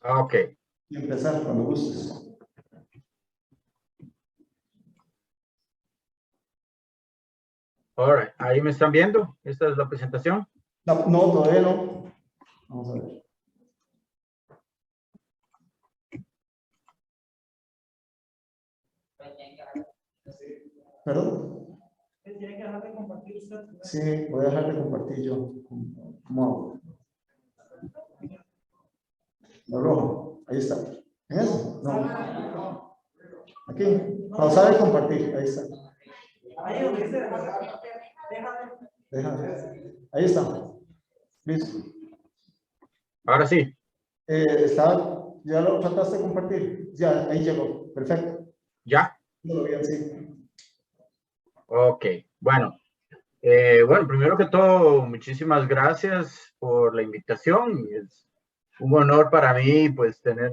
Ok. Y empezar cuando gustes. All right. Ahí me están viendo. Esta es la presentación. No, no, todavía no. Vamos a ver. ¿Perdón? Tiene que dejar de compartir usted. Sí, voy a dejar de compartir yo. ¿Cómo hago? Lo rojo. Ahí está. ¿En eso? No. Aquí. Pausar y compartir. Ahí está. Ahí donde dice Ahí está. Listo. Ahora sí. ¿Ya lo trataste de compartir? Ya, ahí llegó. Perfecto. ¿Ya? Todo bien, sí. Ok. Bueno. Bueno, primero que todo, muchísimas gracias por la invitación. Es un honor para mí, pues, tener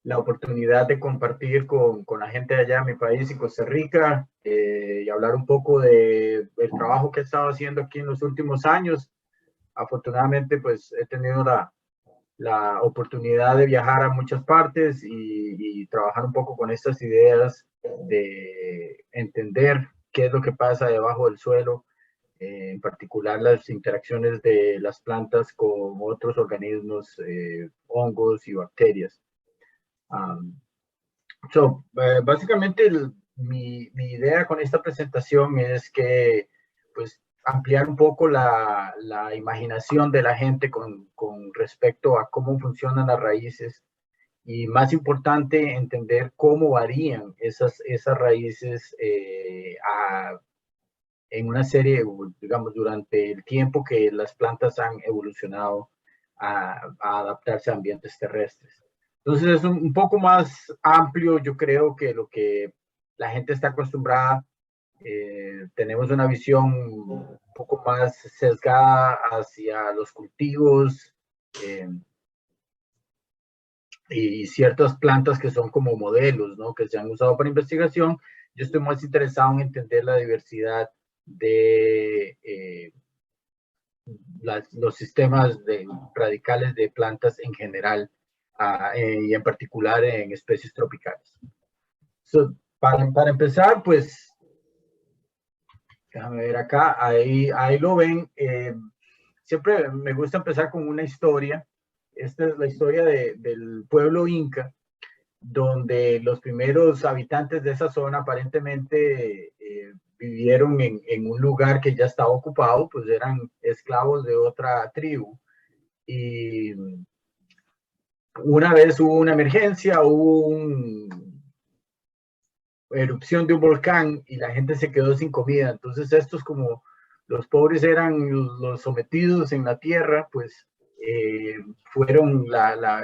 la oportunidad de compartir con la gente de allá en mi país, en Costa Rica, y hablar un poco del trabajo que he estado haciendo aquí en los últimos años. Afortunadamente, pues, he tenido la oportunidad de viajar a muchas partes y trabajar un poco con estas ideas de entender qué es lo que pasa debajo del suelo, en particular las interacciones de las plantas con otros organismos, hongos y bacterias. Básicamente mi idea con esta presentación es que, pues, ampliar un poco la imaginación de la gente con respecto a cómo funcionan las raíces y, más importante, entender cómo varían esas raíces en una serie, digamos, durante el tiempo que las plantas han evolucionado a adaptarse a ambientes terrestres. Entonces es un poco más amplio, yo creo, que lo que la gente está acostumbrada. Tenemos una visión un poco más sesgada hacia los cultivos eh, y ciertas plantas que son como modelos, ¿no? Que se han usado para investigación. Yo estoy más interesado en entender la diversidad de los sistemas radicales de plantas en general, y en particular en especies tropicales. Para empezar, pues, déjame ver acá, ahí lo ven. Siempre me gusta empezar con una historia. Esta es la historia del pueblo inca, donde los primeros habitantes de esa zona aparentemente vivieron en un lugar que ya estaba ocupado, pues eran esclavos de otra tribu. Y una vez hubo una emergencia, hubo una erupción de un volcán y la gente se quedó sin comida. Entonces estos, como los pobres eran los sometidos en la tierra, pues fueron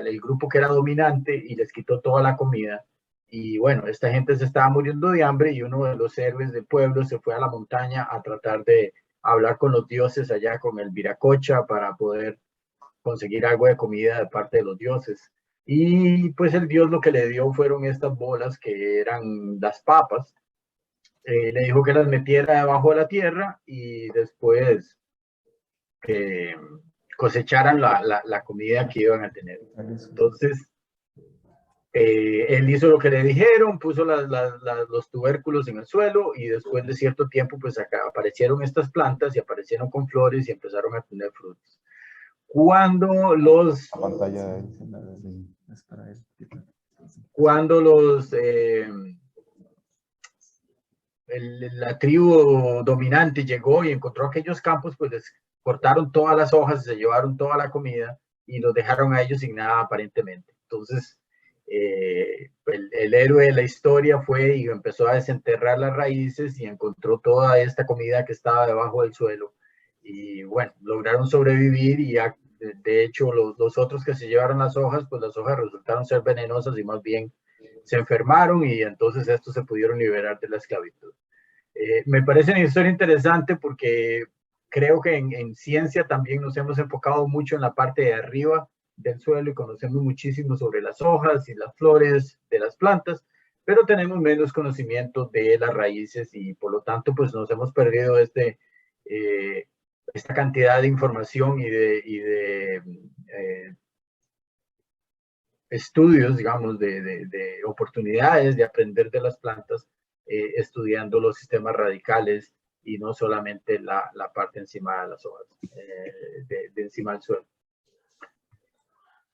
el grupo que era dominante y les quitó toda la comida. Y bueno, esta gente se estaba muriendo de hambre y uno de los héroes del pueblo se fue a la montaña a tratar de hablar con los dioses allá, con el Viracocha, para poder conseguir algo de comida de parte de los dioses. Y pues el dios lo que le dio fueron estas bolas que eran las papas. Le dijo que las metiera debajo de la tierra y después eh, cosecharan la comida que iban a tener. Entonces, él hizo lo que le dijeron, puso los tubérculos en el suelo y después de cierto tiempo, pues acá aparecieron estas plantas y aparecieron con flores y empezaron a tener frutos. Cuando los... La pantalla es para él. Cuando la tribu dominante llegó y encontró aquellos campos, pues les cortaron todas las hojas, se llevaron toda la comida y los dejaron a ellos sin nada aparentemente. Entonces, el héroe de la historia fue y empezó a desenterrar las raíces y encontró toda esta comida que estaba debajo del suelo. Y bueno, lograron sobrevivir y de hecho los otros que se llevaron las hojas, pues las hojas resultaron ser venenosas y más bien se enfermaron y entonces estos se pudieron liberar de la esclavitud. Me parece una historia interesante porque creo que en ciencia también nos hemos enfocado mucho en la parte de arriba del suelo y conocemos muchísimo sobre las hojas y las flores de las plantas, pero tenemos menos conocimiento de las raíces y por lo tanto pues nos hemos perdido esta cantidad de información y de estudios, digamos, de oportunidades de aprender de las plantas, estudiando los sistemas radicales y no solamente la parte encima de las hojas, de encima del suelo.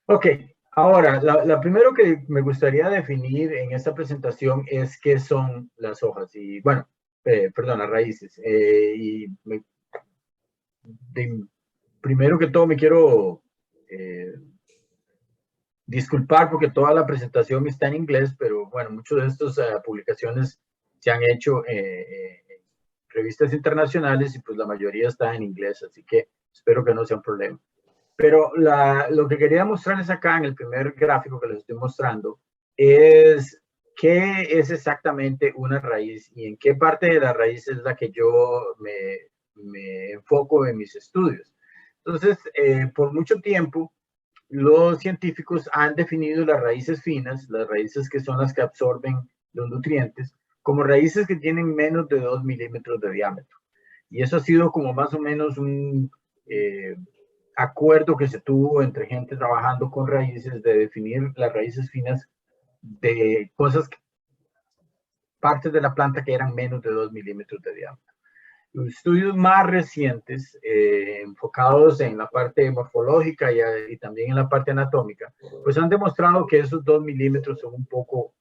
Ok, ahora, la primero que me gustaría definir en esta presentación es qué son las hojas y, bueno, perdón, las raíces. Primero que todo me quiero disculpar porque toda la presentación está en inglés, pero bueno, muchas de estas publicaciones se han hecho en revistas internacionales y pues la mayoría está en inglés, así que espero que no sea un problema. Pero lo que quería mostrarles acá en el primer gráfico que les estoy mostrando es qué es exactamente una raíz y en qué parte de la raíz es la que yo me enfoco en mis estudios. Entonces, por mucho tiempo, los científicos han definido las raíces finas, las raíces que son las que absorben los nutrientes, como raíces que tienen menos de 2 milímetros de diámetro. Y eso ha sido como más o menos un acuerdo que se tuvo entre gente trabajando con raíces de definir las raíces finas de cosas, partes de la planta que eran menos de 2 milímetros de diámetro. Los estudios más recientes, enfocados en la parte morfológica y también en la parte anatómica, pues han demostrado que esos 2 milímetros son un poco,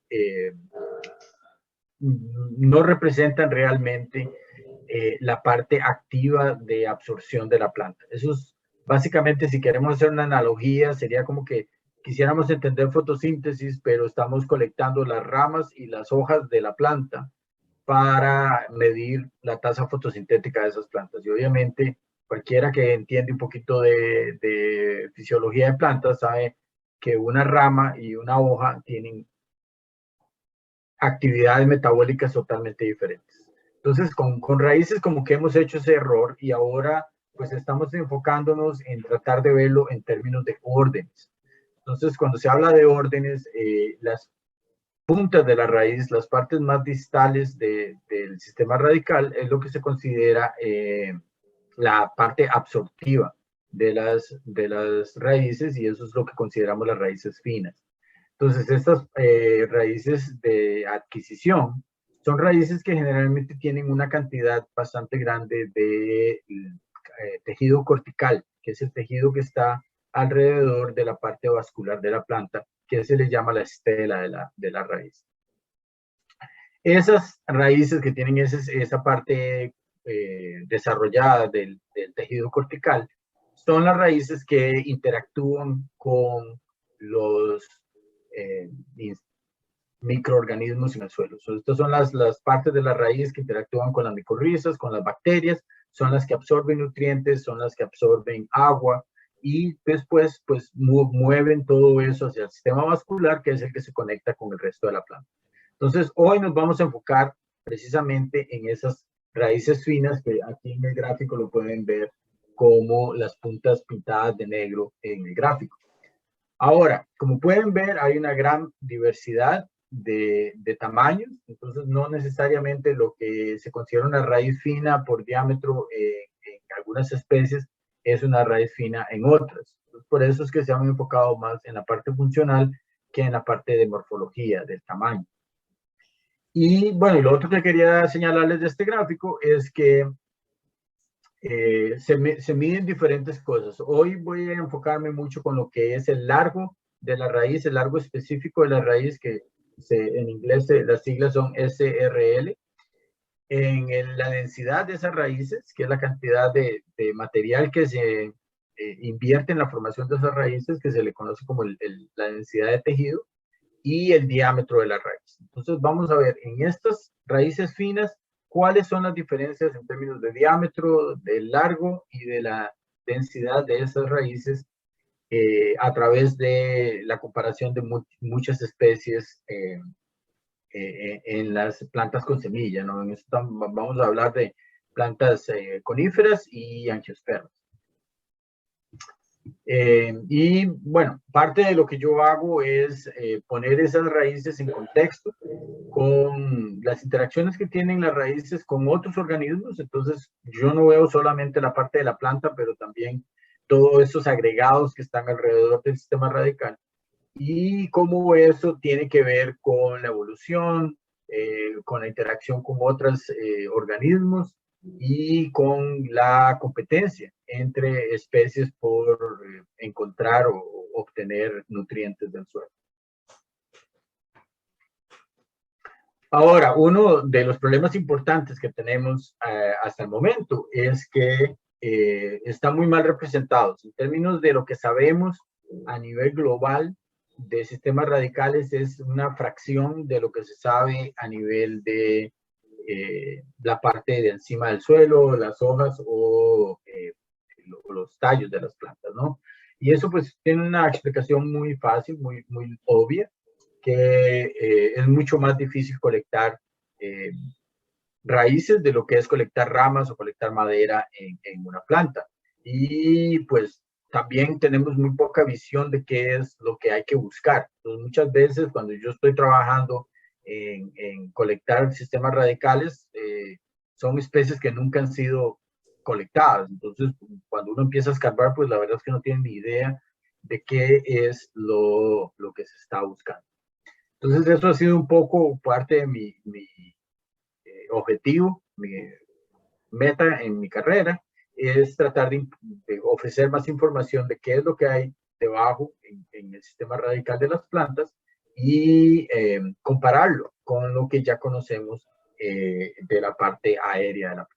no representan realmente la parte activa de absorción de la planta. Eso es básicamente, si queremos hacer una analogía, sería como que quisiéramos entender fotosíntesis, pero estamos colectando las ramas y las hojas de la planta para medir la tasa fotosintética de esas plantas. Y obviamente cualquiera que entiende un poquito de fisiología de plantas sabe que una rama y una hoja tienen actividades metabólicas totalmente diferentes. Entonces, con raíces como que hemos hecho ese error y ahora pues estamos enfocándonos en tratar de verlo en términos de órdenes. Entonces, cuando se habla de órdenes, las puntas de la raíz, las partes más distales del sistema radical, es lo que se considera la parte absortiva de las raíces y eso es lo que consideramos las raíces finas. Entonces, estas raíces de adquisición son raíces que generalmente tienen una cantidad bastante grande de tejido cortical, que es el tejido que está alrededor de la parte vascular de la planta, que se le llama la estela de la raíz. Esas raíces que tienen esa parte desarrollada del tejido cortical son las raíces que interactúan con los microorganismos en el suelo. Estas son las partes de la raíz que interactúan con las micorrizas, con las bacterias, son las que absorben nutrientes, son las que absorben agua, y después pues mueven todo eso hacia el sistema vascular, que es el que se conecta con el resto de la planta. Entonces, hoy nos vamos a enfocar precisamente en esas raíces finas, que aquí en el gráfico lo pueden ver como las puntas pintadas de negro en el gráfico. Ahora, como pueden ver, hay una gran diversidad de tamaños, entonces no necesariamente lo que se considera una raíz fina por diámetro en algunas especies es una raíz fina en otras. Por eso es que se han enfocado más en la parte funcional que en la parte de morfología, del tamaño. Y bueno, y lo otro que quería señalarles de este gráfico es que se miden diferentes cosas. Hoy voy a enfocarme mucho con lo que es el largo de la raíz, el largo específico de la raíz, que en inglés las siglas son SRL, en la densidad de esas raíces, que es la cantidad de material que se invierte en la formación de esas raíces, que se le conoce como la densidad de tejido, y el diámetro de la raíz. Entonces vamos a ver en estas raíces finas cuáles son las diferencias en términos de diámetro, del largo y de la densidad de esas raíces a través de la comparación de muchas especies en las plantas con semilla, ¿no? En esto vamos a hablar de plantas coníferas y angiospermas. Y bueno, parte de lo que yo hago es poner esas raíces en contexto con las interacciones que tienen las raíces con otros organismos. Entonces, yo no veo solamente la parte de la planta, pero también todos esos agregados que están alrededor del sistema radical. y cómo eso tiene que ver con la evolución, con la interacción con otros organismos y con la competencia entre especies por encontrar o obtener nutrientes del suelo. Ahora, uno de los problemas importantes que tenemos hasta el momento es que están muy mal representados. En términos de lo que sabemos a nivel global de sistemas radicales, es una fracción de lo que se sabe a nivel de la parte de encima del suelo, las hojas o los tallos de las plantas, ¿no? Y eso pues tiene una explicación muy fácil, muy obvia, que es mucho más difícil colectar raíces de lo que es colectar ramas o colectar madera en una planta. Y pues también tenemos muy poca visión de qué es lo que hay que buscar. Entonces, muchas veces cuando yo estoy trabajando en colectar sistemas radicales, son especies que nunca han sido colectadas. Entonces, cuando uno empieza a escarbar, pues la verdad es que no tiene ni idea de qué es lo que se está buscando. Entonces, eso ha sido un poco parte de mi objetivo, mi meta en mi carrera, es tratar de ofrecer más información de qué es lo que hay debajo en el sistema radical de las plantas y compararlo con lo que ya conocemos de la parte aérea de la planta.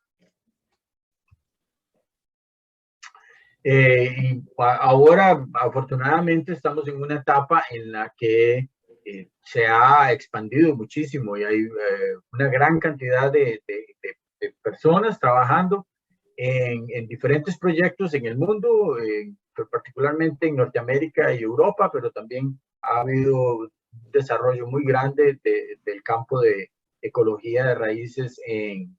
Y ahora, afortunadamente, estamos en una etapa en la que se ha expandido muchísimo y hay una gran cantidad de personas trabajando en diferentes proyectos en el mundo, particularmente en Norteamérica y Europa, pero también ha habido un desarrollo muy grande del campo de ecología de raíces en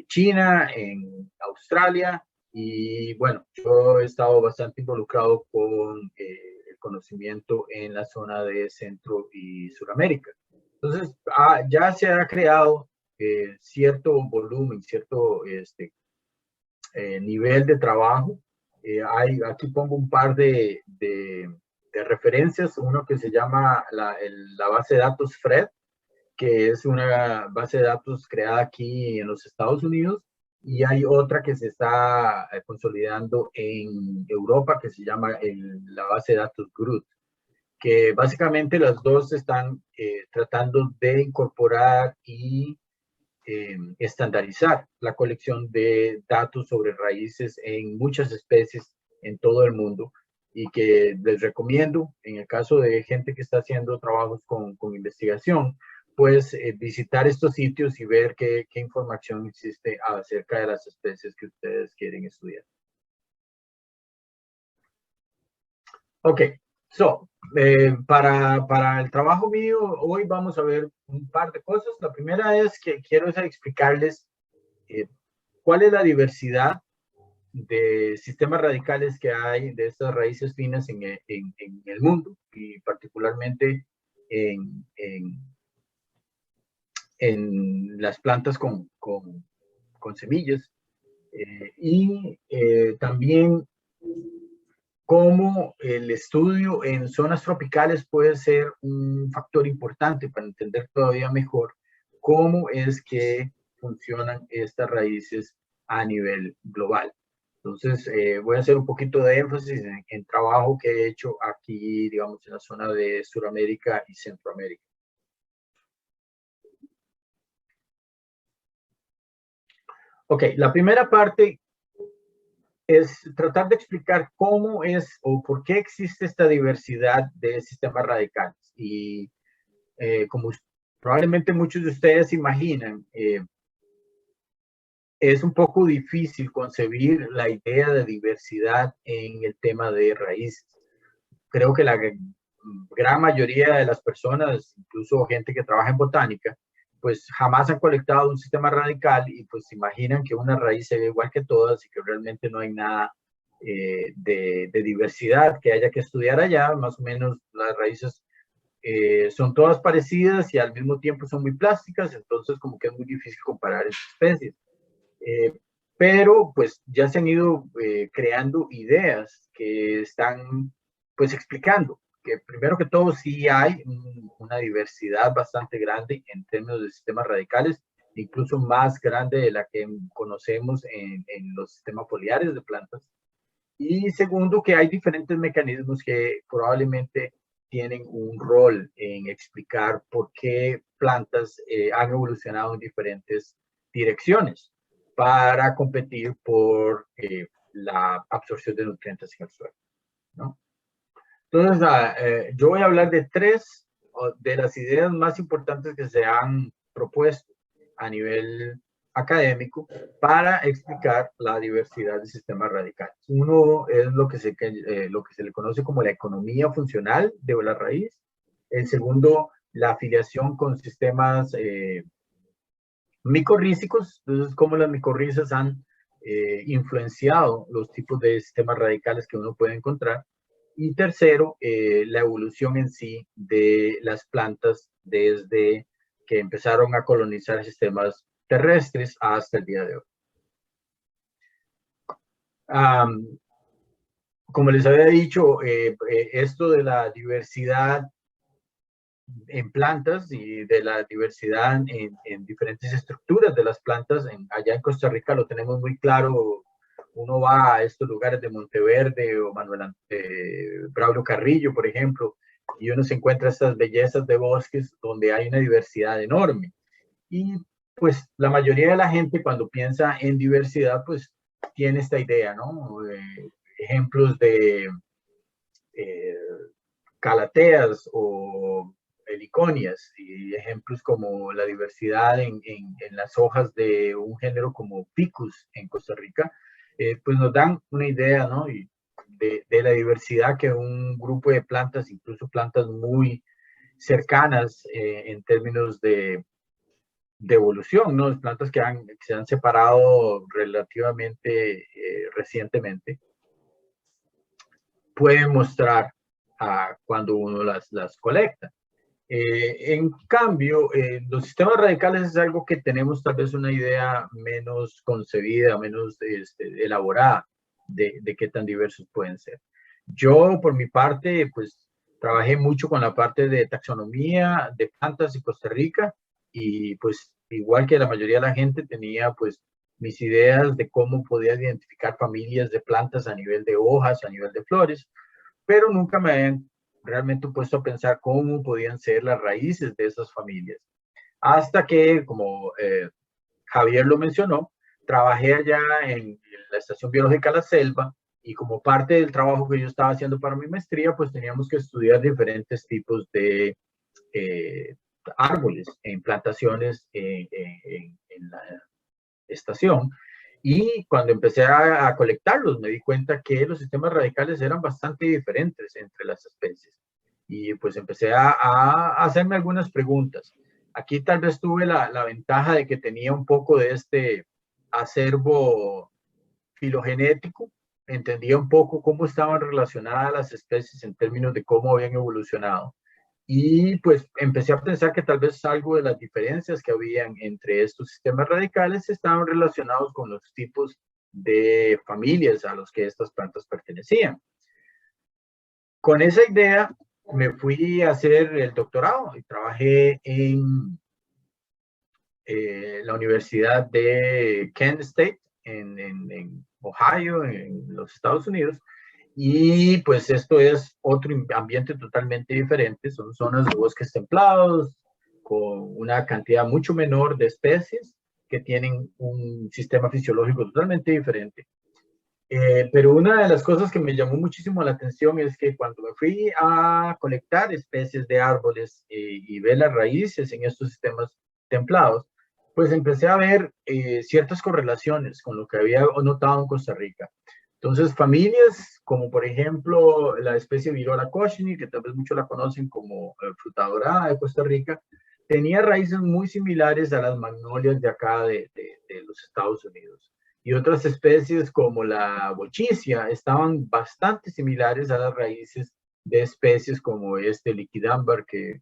China, en Australia, y bueno, yo he estado bastante involucrado con el conocimiento en la zona de Centro y Suramérica. Entonces, ya se ha creado cierto volumen, cierto nivel de trabajo. Aquí pongo un par de referencias, uno que se llama la base de datos FRED, que es una base de datos creada aquí en los Estados Unidos, y hay otra que se está consolidando en Europa que se llama la base de datos GRUD, que básicamente las dos están tratando de incorporar y estandarizar la colección de datos sobre raíces en muchas especies en todo el mundo, y que les recomiendo, en el caso de gente que está haciendo trabajos con investigación, pues visitar estos sitios y ver qué información existe acerca de las especies que ustedes quieren estudiar. Ok, para el trabajo mío, hoy vamos a ver un par de cosas. La primera es que quiero explicarles cuál es la diversidad de sistemas radicales que hay de estas raíces finas en el mundo, y particularmente en las plantas con semillas, y también cómo el estudio en zonas tropicales puede ser un factor importante para entender todavía mejor cómo es que funcionan estas raíces a nivel global. Entonces, voy a hacer un poquito de énfasis en trabajo que he hecho aquí, digamos, en la zona de Sudamérica y Centroamérica. Ok, la primera parte es tratar de explicar cómo es o por qué existe esta diversidad de sistemas radicales. Y como probablemente muchos de ustedes imaginan, es un poco difícil concebir la idea de diversidad en el tema de raíces. Creo que la gran mayoría de las personas, incluso gente que trabaja en botánica, pues jamás han colectado un sistema radical y pues imaginan que una raíz se ve igual que todas y que realmente no hay nada de diversidad que haya que estudiar allá. Más o menos las raíces son todas parecidas y al mismo tiempo son muy plásticas, entonces como que es muy difícil comparar esas especies. Pero pues ya se han ido creando ideas que están pues explicando que primero que todo sí hay una diversidad bastante grande en términos de sistemas radicales, incluso más grande de la que conocemos en los sistemas foliares de plantas. Y segundo, que hay diferentes mecanismos que probablemente tienen un rol en explicar por qué plantas han evolucionado en diferentes direcciones para competir por la absorción de nutrientes en el suelo, ¿no? Entonces, yo voy a hablar de tres de las ideas más importantes que se han propuesto a nivel académico para explicar la diversidad de sistemas radicales. Uno es lo que se le conoce como la economía funcional de la raíz. El segundo, la afiliación con sistemas micorrízicos, entonces cómo las micorrizas han influenciado los tipos de sistemas radicales que uno puede encontrar. Y tercero, la evolución en sí de las plantas desde que empezaron a colonizar sistemas terrestres hasta el día de hoy. Como les había dicho, esto de la diversidad en plantas y de la diversidad en diferentes estructuras de las plantas, allá en Costa Rica lo tenemos muy claro. Uno va a estos lugares de Monteverde o Braulio Carrillo, por ejemplo, y uno se encuentra estas bellezas de bosques donde hay una diversidad enorme. Y pues la mayoría de la gente cuando piensa en diversidad, pues tiene esta idea, ¿no? Ejemplos de calateas o heliconias, y ejemplos como la diversidad en las hojas de un género como Ficus en Costa Rica, pues nos dan una idea, ¿no? Y de la diversidad que un grupo de plantas, incluso plantas muy cercanas en términos de evolución, ¿no? Plantas que se han separado relativamente recientemente, pueden mostrar cuando uno las colecta. En cambio, los sistemas radicales es algo que tenemos tal vez una idea menos concebida, menos elaborada de qué tan diversos pueden ser. Yo, por mi parte, pues trabajé mucho con la parte de taxonomía de plantas en Costa Rica y pues igual que la mayoría de la gente tenía pues mis ideas de cómo podía identificar familias de plantas a nivel de hojas, a nivel de flores, pero nunca me habían realmente puesto a pensar cómo podían ser las raíces de esas familias. Hasta que, como Javier lo mencionó, trabajé allá en la Estación Biológica La Selva y como parte del trabajo que yo estaba haciendo para mi maestría, pues teníamos que estudiar diferentes tipos de árboles en plantaciones en la estación. Y cuando empecé a colectarlos, me di cuenta que los sistemas radicales eran bastante diferentes entre las especies. Y pues empecé a hacerme algunas preguntas. Aquí tal vez tuve la ventaja de que tenía un poco de este acervo filogenético, entendía un poco cómo estaban relacionadas las especies en términos de cómo habían evolucionado. Y pues empecé a pensar que tal vez algo de las diferencias que habían entre estos sistemas radicales estaban relacionados con los tipos de familias a los que estas plantas pertenecían. Con esa idea me fui a hacer el doctorado y trabajé en la Universidad de Kent State en Ohio, en los Estados Unidos. Y pues esto es otro ambiente totalmente diferente, son zonas de bosques templados, con una cantidad mucho menor de especies que tienen un sistema fisiológico totalmente diferente. Pero una de las cosas que me llamó muchísimo la atención es que cuando me fui a colectar especies de árboles y ver las raíces en estos sistemas templados, pues empecé a ver ciertas correlaciones con lo que había notado en Costa Rica. Entonces, familias como por ejemplo la especie Virola cochini, que tal vez muchos la conocen como fruta dorada de Costa Rica, tenía raíces muy similares a las magnolias de acá de los Estados Unidos. Y otras especies como la bochicia estaban bastante similares a las raíces de especies como este liquidambar, que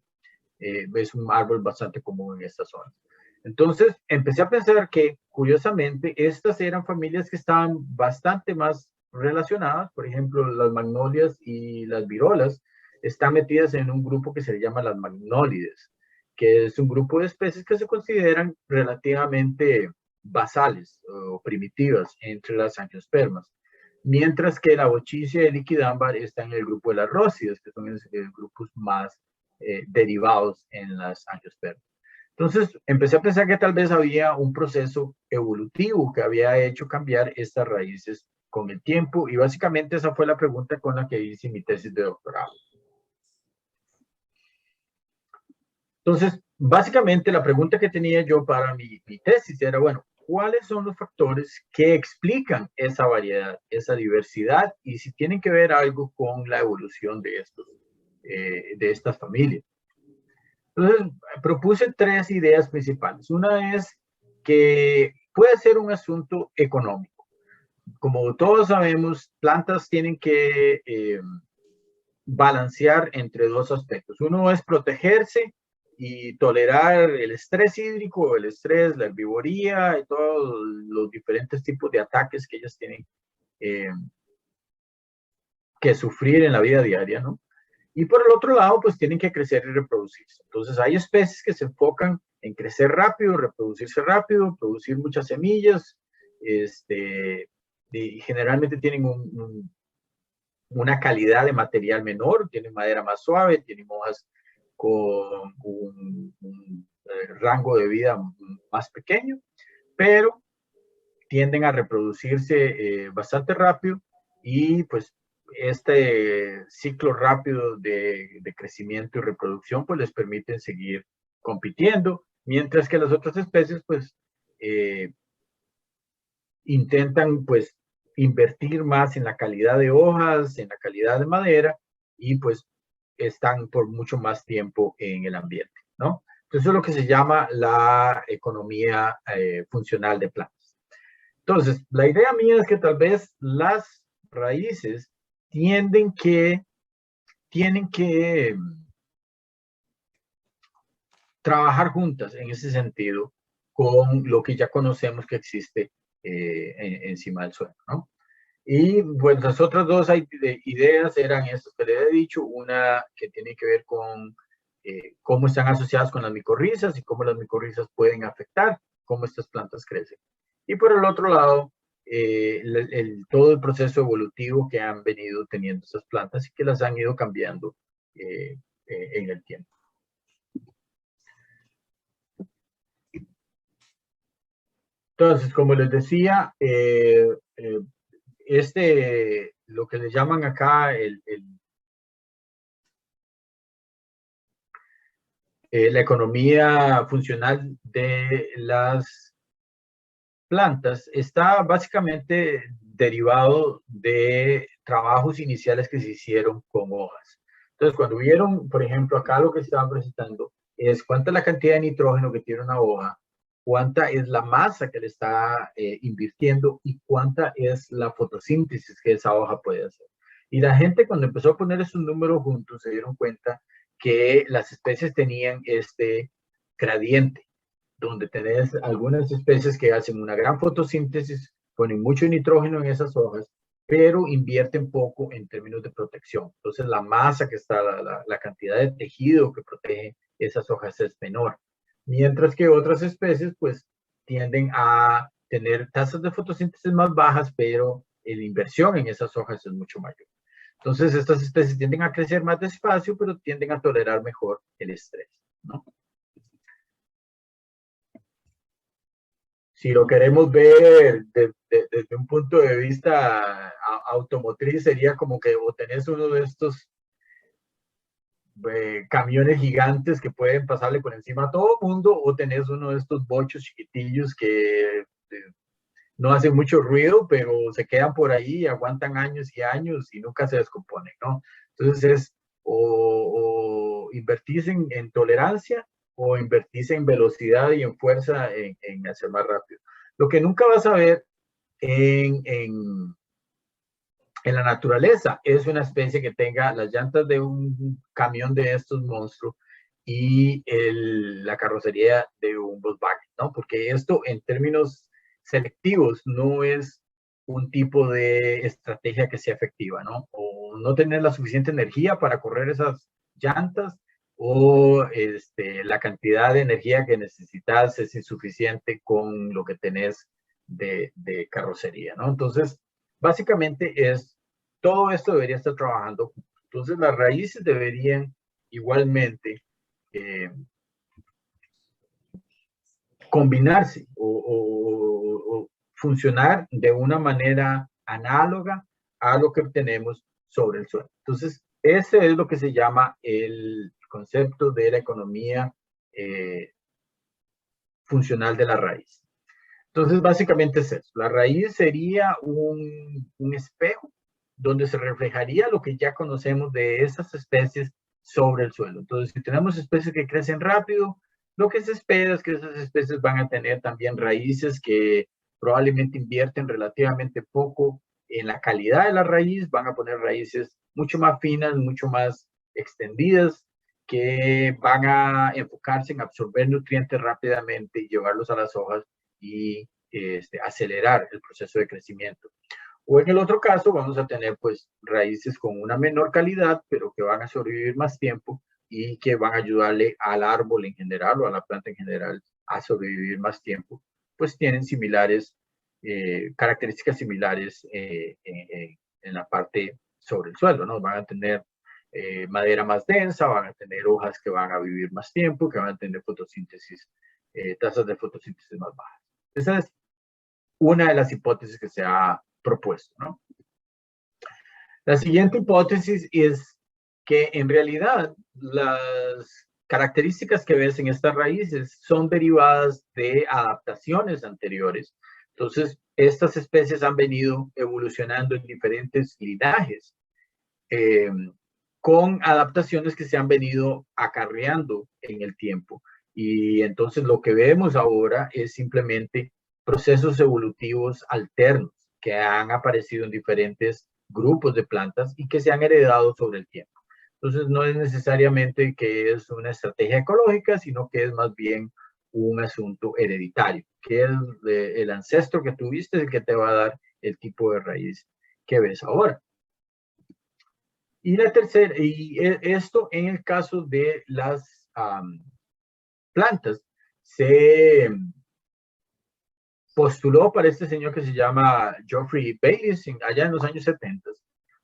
es un árbol bastante común en esta zona. Entonces empecé a pensar que, curiosamente, estas eran familias que estaban bastante más relacionadas. Por ejemplo, las magnolias y las virolas están metidas en un grupo que se le llama las magnólides, que es un grupo de especies que se consideran relativamente basales o primitivas entre las angiospermas, mientras que la bochicia y el liquidámbar están en el grupo de las rósidas, que son grupos más derivados en las angiospermas. Entonces empecé a pensar que tal vez había un proceso evolutivo que había hecho cambiar estas raíces con el tiempo, y básicamente esa fue la pregunta con la que hice mi tesis de doctorado. Entonces, básicamente la pregunta que tenía yo para mi tesis era, bueno, ¿cuáles son los factores que explican esa variedad, esa diversidad, y si tienen que ver algo con la evolución de estas familias? Entonces, propuse 3 ideas principales. Una es que puede ser un asunto económico. Como todos sabemos, plantas tienen que balancear entre 2 aspectos. Uno es protegerse y tolerar el estrés hídrico, el estrés, la herbivoría y todos los diferentes tipos de ataques que ellas tienen que sufrir en la vida diaria, ¿no? Y por el otro lado, pues tienen que crecer y reproducirse. Entonces hay especies que se enfocan en crecer rápido, reproducirse rápido, producir muchas semillas, y generalmente tienen una calidad de material menor, tienen madera más suave, tienen hojas con un rango de vida más pequeño, pero tienden a reproducirse bastante rápido, y pues este ciclo rápido de crecimiento y reproducción pues les permiten seguir compitiendo, mientras que las otras especies pues intentan pues invertir más en la calidad de hojas, en la calidad de madera, y pues están por mucho más tiempo en el ambiente, ¿no? Entonces eso es lo que se llama la economía funcional de plantas. Entonces, la idea mía es que tal vez las raíces tienen que trabajar juntas en ese sentido con lo que ya conocemos que existe encima del suelo, ¿no? Y pues las otras 2 ideas eran estas que les he dicho, una que tiene que ver con cómo están asociadas con las micorrizas y cómo las micorrizas pueden afectar cómo estas plantas crecen. Y por el otro lado, todo el proceso evolutivo que han venido teniendo estas plantas y que las han ido cambiando en el tiempo. Entonces, como les decía, lo que le llaman acá la economía funcional de las plantas está básicamente derivado de trabajos iniciales que se hicieron con hojas. Entonces, cuando vieron, por ejemplo, acá lo que estaban presentando es cuánta es la cantidad de nitrógeno que tiene una hoja, cuánta es la masa que le está invirtiendo y cuánta es la fotosíntesis que esa hoja puede hacer. Y la gente, cuando empezó a poner esos números juntos, se dieron cuenta que las especies tenían este gradiente, donde tenés algunas especies que hacen una gran fotosíntesis, ponen mucho nitrógeno en esas hojas, pero invierten poco en términos de protección. Entonces la masa que está, la cantidad de tejido que protege esas hojas es menor. Mientras que otras especies pues tienden a tener tasas de fotosíntesis más bajas, pero la inversión en esas hojas es mucho mayor. Entonces estas especies tienden a crecer más despacio, pero tienden a tolerar mejor el estrés, ¿no? Si lo queremos ver desde un punto de vista automotriz, sería como que o tenés uno de estos camiones gigantes que pueden pasarle por encima a todo el mundo, o tenés uno de estos bochos chiquitillos que no hacen mucho ruido, pero se quedan por ahí y aguantan años y años y nunca se descomponen, ¿no? Entonces es o invertís en tolerancia o invertís en velocidad y en fuerza en hacer más rápido. Lo que nunca vas a ver en la naturaleza es una especie que tenga las llantas de un camión de estos monstruos y la carrocería de un Volkswagen, ¿no? Porque esto en términos selectivos no es un tipo de estrategia que sea efectiva, ¿no? O no tener la suficiente energía para correr esas llantas, o la cantidad de energía que necesitas es insuficiente con lo que tenés de carrocería, ¿no? Entonces, básicamente todo esto debería estar trabajando. Entonces, las raíces deberían igualmente combinarse o funcionar de una manera análoga a lo que obtenemos sobre el suelo. Entonces, ese es lo que se llama el concepto de la economía funcional de la raíz. Entonces, básicamente es eso. La raíz sería un espejo donde se reflejaría lo que ya conocemos de esas especies sobre el suelo. Entonces, si tenemos especies que crecen rápido, lo que se espera es que esas especies van a tener también raíces que probablemente invierten relativamente poco en la calidad de la raíz, van a poner raíces mucho más finas, mucho más extendidas, que van a enfocarse en absorber nutrientes rápidamente y llevarlos a las hojas y acelerar el proceso de crecimiento. O en el otro caso vamos a tener pues raíces con una menor calidad, pero que van a sobrevivir más tiempo y que van a ayudarle al árbol en general o a la planta en general a sobrevivir más tiempo, pues tienen características similares en la parte sobre el suelo, ¿no? Van a tener madera más densa, van a tener hojas que van a vivir más tiempo, que van a tener fotosíntesis, tasas de fotosíntesis más bajas. Esa es una de las hipótesis que se ha propuesto, ¿no? La siguiente hipótesis es que en realidad las características que ves en estas raíces son derivadas de adaptaciones anteriores. Entonces, estas especies han venido evolucionando en diferentes linajes, con adaptaciones que se han venido acarreando en el tiempo. Y entonces lo que vemos ahora es simplemente procesos evolutivos alternos que han aparecido en diferentes grupos de plantas y que se han heredado sobre el tiempo. Entonces no es necesariamente que es una estrategia ecológica, sino que es más bien un asunto hereditario, que el ancestro que tuviste es el que te va a dar el tipo de raíz que ves ahora. Y la tercera, y esto en el caso de las plantas, se postuló para este señor que se llama Geoffrey Bayliss allá en los años 70,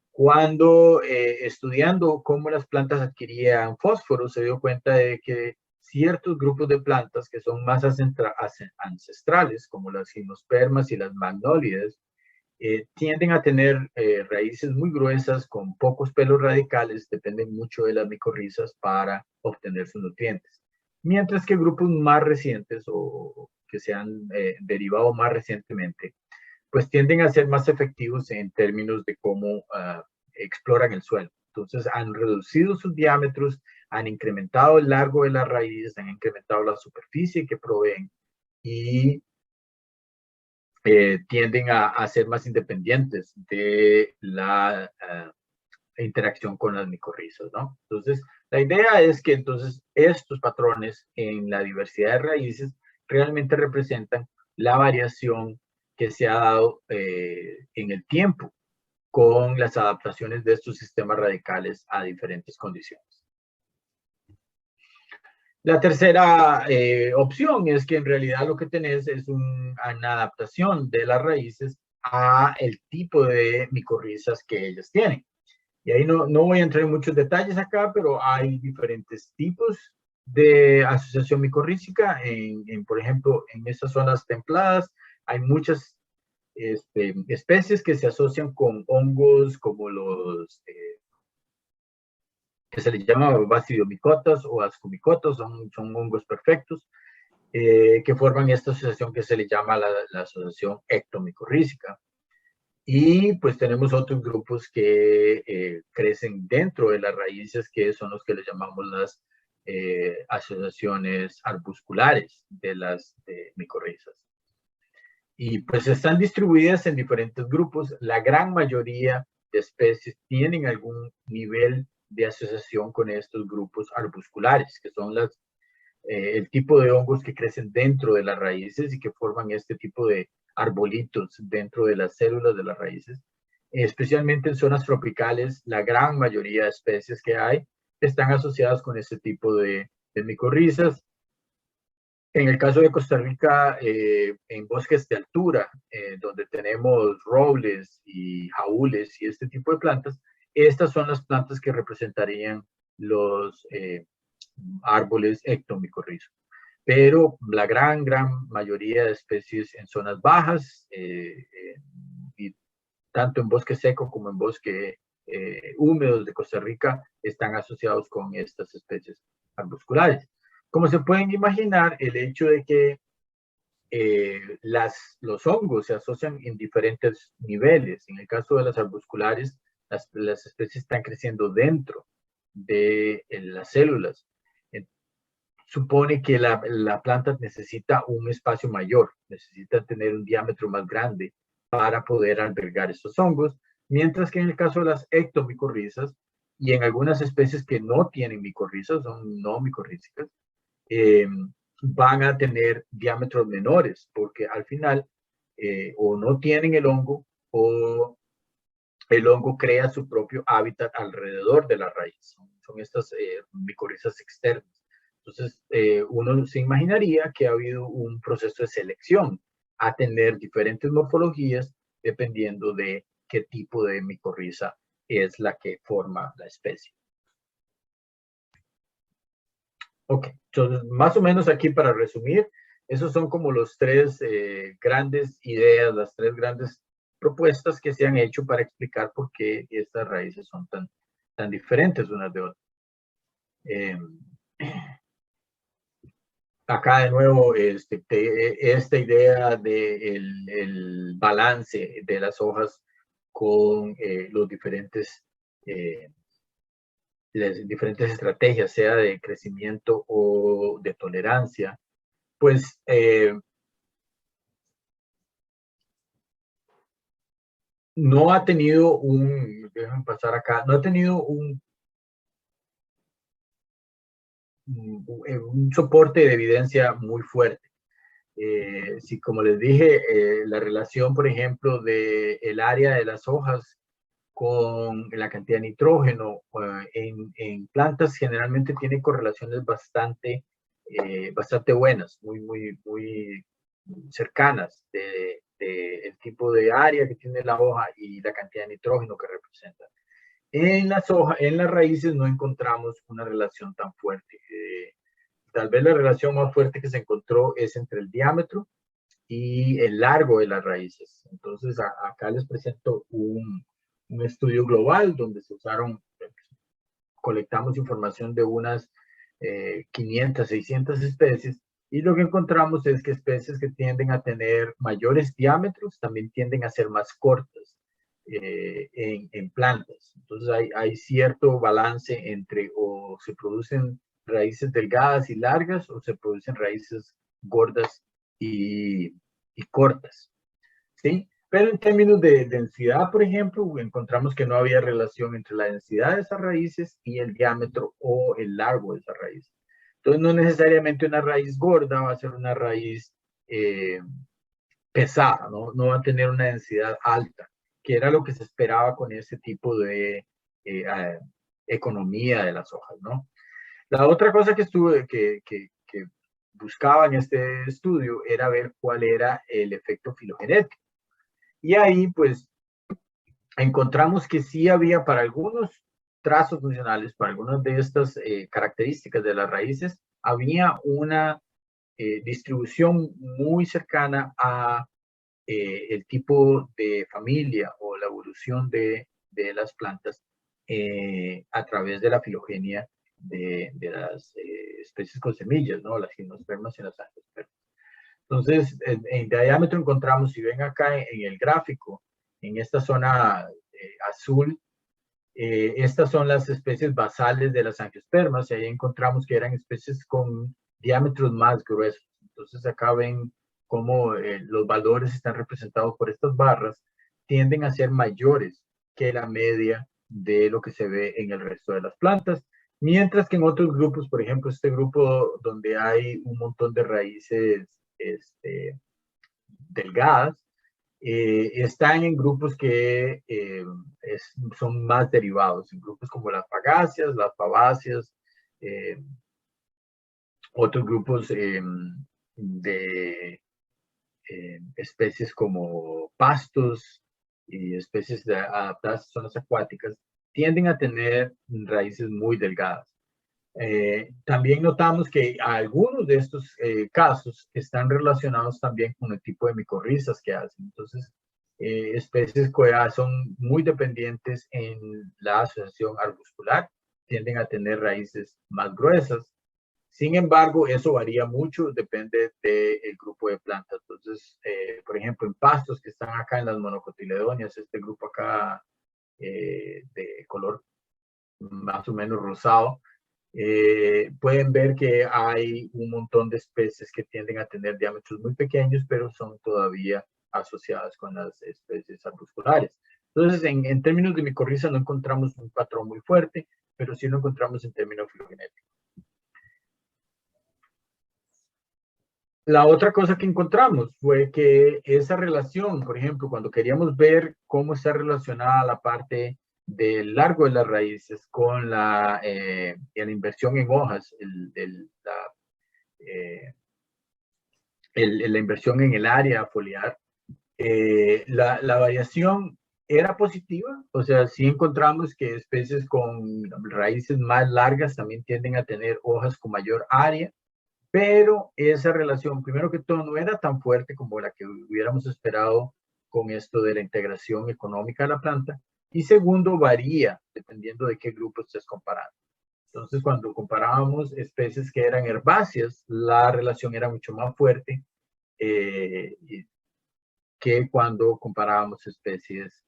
cuando estudiando cómo las plantas adquirían fósforo, se dio cuenta de que ciertos grupos de plantas que son más ancestrales, como las gimnospermas y las magnólidas, tienden a tener raíces muy gruesas con pocos pelos radicales, dependen mucho de las micorrizas para obtener sus nutrientes. Mientras que grupos más recientes o que se han derivado más recientemente, pues tienden a ser más efectivos en términos de cómo exploran el suelo. Entonces han reducido sus diámetros, han incrementado el largo de la raíz, han incrementado la superficie que proveen y tienden a ser más independientes de la interacción con las micorrizas, ¿no? Entonces, la idea es que entonces estos patrones en la diversidad de raíces realmente representan la variación que se ha dado en el tiempo con las adaptaciones de estos sistemas radicales a diferentes condiciones. La tercera opción es que en realidad lo que tenés es una adaptación de las raíces a el tipo de micorrizas que ellas tienen. Y ahí no voy a entrar en muchos detalles acá, pero hay diferentes tipos de asociación micorrística. Por ejemplo, en estas zonas templadas hay muchas especies que se asocian con hongos como los que se les llama basidiomicotas o ascomicotas, son hongos perfectos, que forman esta asociación que se le llama la asociación ectomicorrística. Y pues tenemos otros grupos que crecen dentro de las raíces, que son los que le llamamos las asociaciones arbusculares de las micorrizas. Y pues están distribuidas en diferentes grupos. La gran mayoría de especies tienen algún nivel de asociación con estos grupos arbusculares, que son el tipo de hongos que crecen dentro de las raíces y que forman este tipo de arbolitos dentro de las células de las raíces. Especialmente en zonas tropicales, la gran mayoría de especies que hay están asociadas con este tipo de micorrizas. En el caso de Costa Rica, en bosques de altura, donde tenemos robles y jaúles y este tipo de plantas, estas son las plantas que representarían los árboles ectomicorrizos. Pero la gran mayoría de especies en zonas bajas, y tanto en bosque seco como en bosque húmedos de Costa Rica, están asociados con estas especies arbusculares. Como se pueden imaginar, el hecho de que los hongos se asocian en diferentes niveles. En el caso de las arbusculares, las especies están creciendo dentro de las células. Supone que la planta necesita un espacio mayor, necesita tener un diámetro más grande para poder albergar estos hongos, mientras que en el caso de las ectomicorrizas y en algunas especies que no tienen micorrizas, son no micorrízicas, van a tener diámetros menores, porque al final o no tienen el hongo o el hongo crea su propio hábitat alrededor de la raíz. Son estas micorrizas externas. Entonces, uno se imaginaría que ha habido un proceso de selección a tener diferentes morfologías dependiendo de qué tipo de micorriza es la que forma la especie. Ok, entonces más o menos aquí para resumir, esos son como los tres grandes ideas, las tres grandes propuestas que se han hecho para explicar por qué estas raíces son tan diferentes unas de otras. Acá de nuevo, esta idea del el balance de las hojas con los las diferentes estrategias, sea de crecimiento o de tolerancia, pues no ha tenido déjenme pasar acá, no ha tenido un soporte de evidencia muy fuerte. Si como les dije, la relación, por ejemplo, del área de las hojas con la cantidad de nitrógeno en plantas generalmente tiene correlaciones bastante buenas, muy cercanas el tipo de área que tiene la hoja y la cantidad de nitrógeno que representa. En las raíces no encontramos una relación tan fuerte. Tal vez la relación más fuerte que se encontró es entre el diámetro y el largo de las raíces. Entonces, acá les presento un estudio global donde colectamos información de unas 500, 600 especies, y lo que encontramos es que especies que tienden a tener mayores diámetros también tienden a ser más cortas en plantas. Entonces hay cierto balance entre o se producen raíces delgadas y largas o se producen raíces gordas y cortas, ¿sí? Pero en términos de densidad, por ejemplo, encontramos que no había relación entre la densidad de esas raíces y el diámetro o el largo de esa raíz. Entonces, no necesariamente una raíz gorda va a ser una raíz pesada, ¿no? No va a tener una densidad alta, que era lo que se esperaba con ese tipo de economía de las hojas, ¿no? La otra cosa que buscaba en este estudio era ver cuál era el efecto filogenético. Y ahí, pues, encontramos que sí había para algunos trazos funcionales, para algunas de estas características de las raíces, había una distribución muy cercana a el tipo de familia o la evolución de las plantas a través de la filogenia de las especies con semillas, ¿no? Las gimnospermas y las angiospermas. Entonces, en diámetro encontramos, si ven acá en el gráfico, en esta zona azul, estas son las especies basales de las angiospermas, y ahí encontramos que eran especies con diámetros más gruesos. Entonces, acá ven cómo los valores están representados por estas barras, tienden a ser mayores que la media de lo que se ve en el resto de las plantas, mientras que en otros grupos, por ejemplo, este grupo donde hay un montón de raíces delgadas, están en grupos que son más derivados, en grupos como las fagáceas, las fabaceas, otros grupos de especies como pastos y especies adaptadas a zonas acuáticas, tienden a tener raíces muy delgadas. También notamos que algunos de estos casos están relacionados también con el tipo de micorrizas que hacen. Entonces, especies que son muy dependientes en la asociación arbuscular, tienden a tener raíces más gruesas. Sin embargo, eso varía mucho, depende del grupo de plantas. Entonces, por ejemplo, en pastos que están acá en las monocotiledonias, este grupo acá de color más o menos rosado, pueden ver que hay un montón de especies que tienden a tener diámetros muy pequeños, pero son todavía asociadas con las especies arbusculares. Entonces, en términos de micorriza no encontramos un patrón muy fuerte, pero sí lo encontramos en términos filogenéticos. La otra cosa que encontramos fue que esa relación, por ejemplo, cuando queríamos ver cómo está relacionada la parte del largo de las raíces con la inversión en hojas, la inversión en el área foliar, la variación era positiva, o sea, sí encontramos que especies con raíces más largas también tienden a tener hojas con mayor área, pero esa relación, primero que todo, no era tan fuerte como la que hubiéramos esperado con esto de la integración económica de la planta. Y segundo, varía dependiendo de qué grupo estés comparando. Entonces, cuando comparábamos especies que eran herbáceas, la relación era mucho más fuerte que cuando comparábamos especies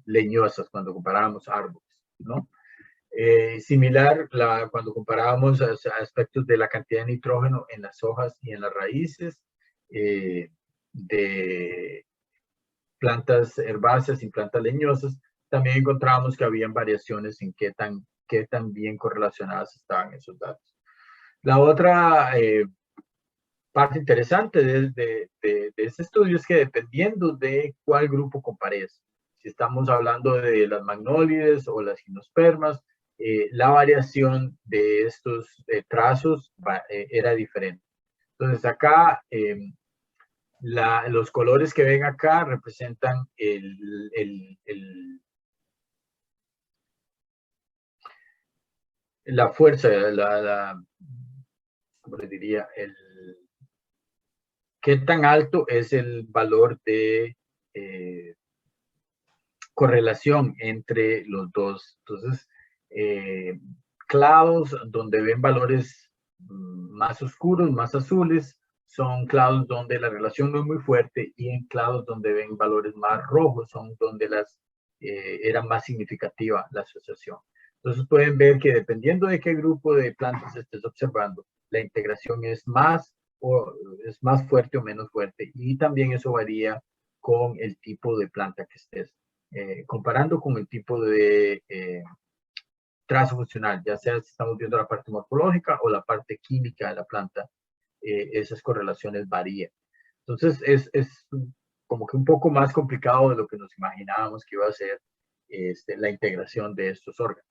leñosas, cuando comparábamos árboles, ¿no? Similar cuando comparábamos aspectos de la cantidad de nitrógeno en las hojas y en las raíces de plantas herbáceas y plantas leñosas, también encontrábamos que habían variaciones en qué tan bien correlacionadas estaban esos datos. La otra parte interesante de este estudio es que dependiendo de cuál grupo compares, si estamos hablando de las magnólides o las gimnospermas, la variación de estos trazos era diferente. Entonces acá, los colores que ven acá representan la fuerza, ¿cómo le diría? ¿Qué tan alto es el valor de correlación entre los dos? Entonces, clados donde ven valores más oscuros, más azules, son clados donde la relación no es muy fuerte, y en clados donde ven valores más rojos son donde era más significativa la asociación. Entonces pueden ver que dependiendo de qué grupo de plantas estés observando, la integración es más fuerte o menos fuerte, y también eso varía con el tipo de planta que estés comparando, con el tipo de trazo funcional, ya sea si estamos viendo la parte morfológica o la parte química de la planta, esas correlaciones varían. Entonces es como que un poco más complicado de lo que nos imaginábamos que iba a ser la integración de estos órganos.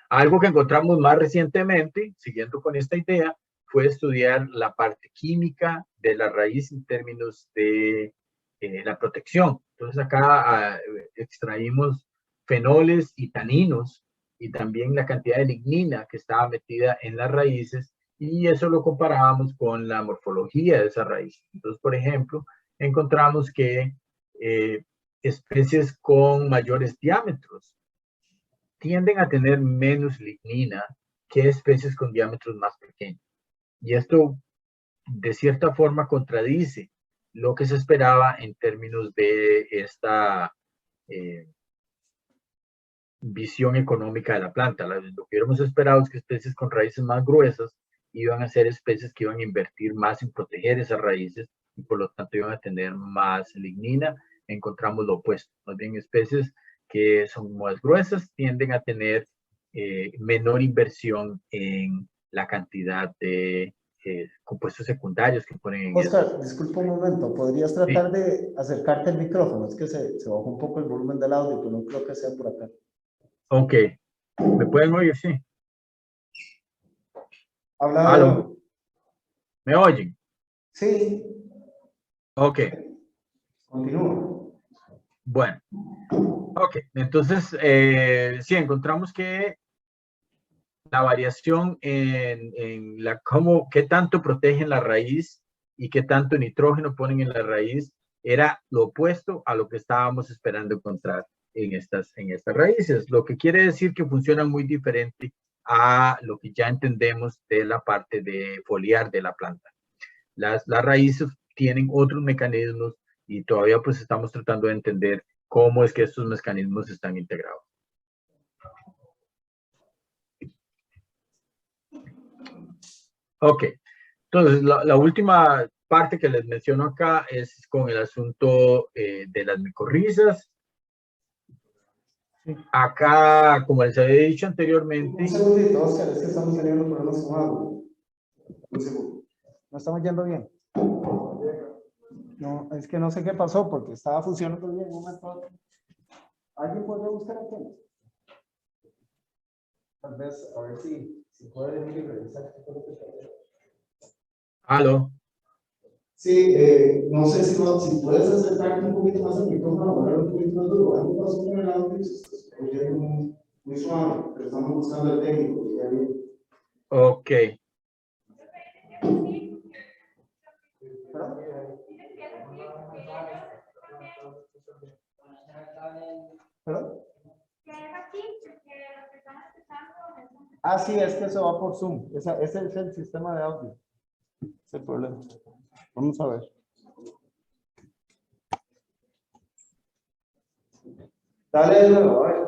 Algo que encontramos más recientemente, siguiendo con esta idea, fue estudiar la parte química de la raíz en términos de la protección. Entonces acá extraímos fenoles y taninos, y también la cantidad de lignina que estaba metida en las raíces, y eso lo comparábamos con la morfología de esa raíz. Entonces, por ejemplo, encontramos que especies con mayores diámetros tienden a tener menos lignina que especies con diámetros más pequeños. Y esto, de cierta forma, contradice lo que se esperaba en términos de esta visión económica de la planta. Lo que hubiéramos esperado es que especies con raíces más gruesas iban a ser especies que iban a invertir más en proteger esas raíces, y por lo tanto iban a tener más lignina. Encontramos lo opuesto. Más bien, especies que son más gruesas tienden a tener menor inversión en la cantidad de compuestos secundarios que ponen en Oscar, disculpa un momento, ¿podrías Sí. tratar de acercarte al micrófono? Es que se bajó un poco el volumen del audio, pero no creo que sea por acá. Ok, ¿me pueden oír? Sí. Habla de ¿Aló? nuevo. ¿Me oyen? Sí, Ok, continúa. bueno. Ok, entonces, sí, encontramos que la variación en qué tanto protegen la raíz y qué tanto nitrógeno ponen en la raíz era lo opuesto a lo que estábamos esperando encontrar en estas raíces, lo que quiere decir que funcionan muy diferente a lo que ya entendemos de la parte de foliar de la planta. Las raíces tienen otros mecanismos y todavía pues estamos tratando de entender cómo es que estos mecanismos están integrados. Ok, entonces la última parte que les menciono acá es con el asunto de las micorrizas. Acá, como les había dicho anteriormente, Un segundito, Oscar, es que estamos teniendo problemas con algo. Un segundo. ¿No estamos yendo bien? No, es que no sé qué pasó porque estaba funcionando bien un momento a otro. ¿Alguien podría buscar el tema? Tal vez, a ver si puede venir y revisar qué fue lo que pasó. aló, Sí, no sé si puedes acercarte un poquito más al micrófono, hablar un poquito más duro. Algo pasó con el audio, se oye muy suave, pero estamos buscando el técnico. Que ya viene. ok, ¿Perdón? Ah, sí, es que eso va por Zoom. Ese es el sistema de audio. Ese es el problema. Vamos a ver. Dale de nuevo, a ver.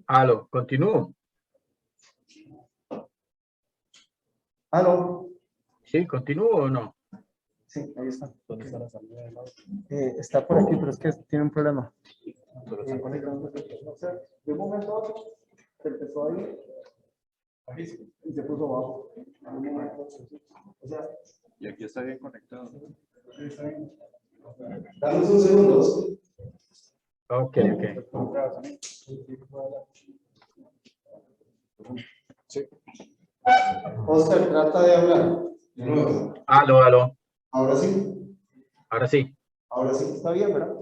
aló, continúo. ¿Aló? ¿Sí? ¿Continúo o no? Sí, ahí está. ¿Dónde está la salida del audio? Está por aquí, pero es que tiene un problema. No sé, de un momento a otro se empezó a ir y se puso abajo. O sea, Y aquí está bien conectado. dame un segundo. Ok, ok. Sí. Oscar, trata de hablar. De nuevo. Aló, aló, Ahora sí. ahora sí. Ahora sí está bien, ¿verdad?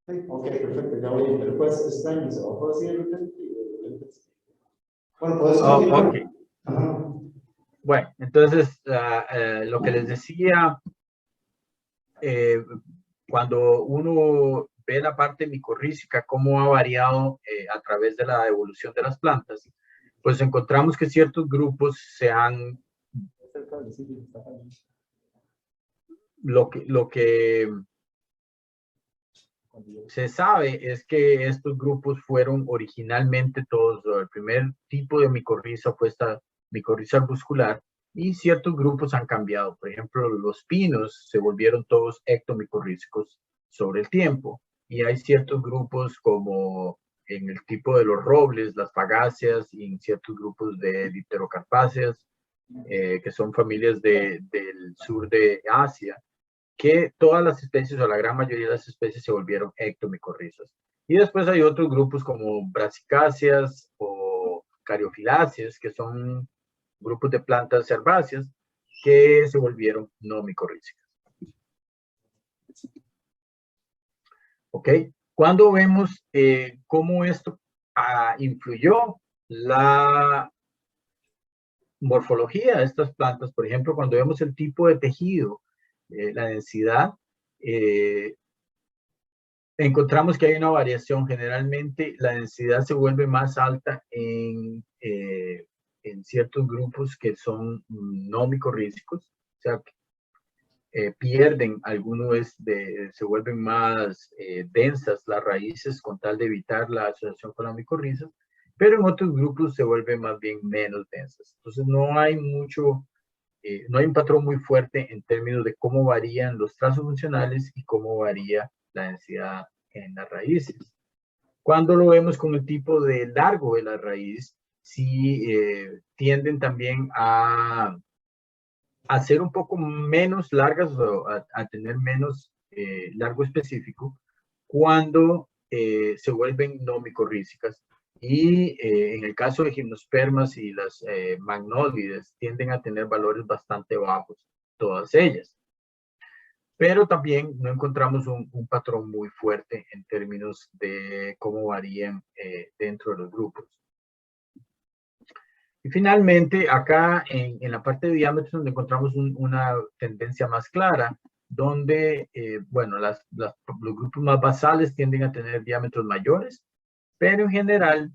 Sí. Ok, perfecto. Ya voy. Pero pues extraño, se bajó así de repente. Bueno, puedes Oh, continuar. ok, Ajá. bueno, entonces lo que les decía, cuando uno ve la parte micorrícica, cómo ha variado a través de la evolución de las plantas, pues encontramos que ciertos grupos lo que se sabe es que estos grupos fueron originalmente todos, el primer tipo de micorriza fue esta micorriza arbuscular y ciertos grupos han cambiado. Por ejemplo, los pinos se volvieron todos ectomicorrízicos sobre el tiempo y hay ciertos grupos como en el tipo de los robles, las fagáceas y en ciertos grupos de dipterocarpáceas, que son familias del sur de Asia, que todas las especies o la gran mayoría de las especies se volvieron ectomicorrizas. Y después hay otros grupos como brasicáceas o cariofiláceas, que son grupos de plantas herbáceas que se volvieron no micorrízicas. ¿Ok? Cuando vemos cómo esto influyó la morfología de estas plantas, por ejemplo, cuando vemos el tipo de tejido, la densidad, encontramos que hay una variación. Generalmente la densidad se vuelve más alta en ciertos grupos que son no micorrízicos, o sea, pierden algunos, se vuelven más densas las raíces con tal de evitar la asociación con la micorriza, pero en otros grupos se vuelven más bien menos densas. Entonces no hay mucho, no hay un patrón muy fuerte en términos de cómo varían los trazos funcionales y cómo varía la densidad en las raíces. Cuando lo vemos con el tipo de largo de la raíz, sí tienden también a ser un poco menos largas o a tener menos largo específico cuando se vuelven no micorrízicas. Y en el caso de gimnospermas y las magnólides tienden a tener valores bastante bajos, todas ellas. Pero también no encontramos un patrón muy fuerte en términos de cómo varían dentro de los grupos. Y finalmente, acá en la parte de diámetros, donde encontramos una tendencia más clara, donde, bueno, los grupos más basales tienden a tener diámetros mayores, pero en general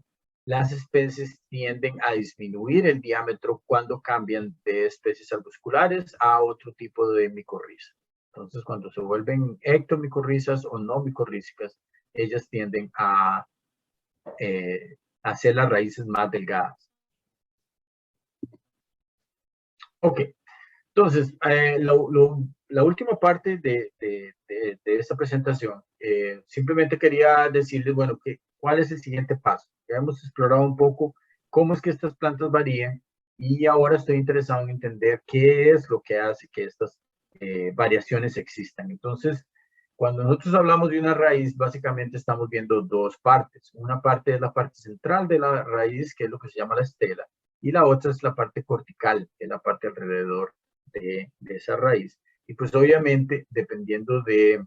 las especies tienden a disminuir el diámetro cuando cambian de especies arbusculares a otro tipo de micorriza. Entonces, cuando se vuelven ectomicorrizas o no micorrízicas, ellas tienden a hacer las raíces más delgadas. Ok, entonces, la última parte de esta presentación, simplemente quería decirles, bueno, ¿cuál es el siguiente paso? Ya hemos explorado un poco cómo es que estas plantas varían y ahora estoy interesado en entender qué es lo que hace que estas variaciones existan. Entonces, cuando nosotros hablamos de una raíz, básicamente estamos viendo dos partes. Una parte es la parte central de la raíz, que es lo que se llama la estela, y la otra es la parte cortical, que es la parte alrededor de esa raíz. Y pues obviamente, dependiendo de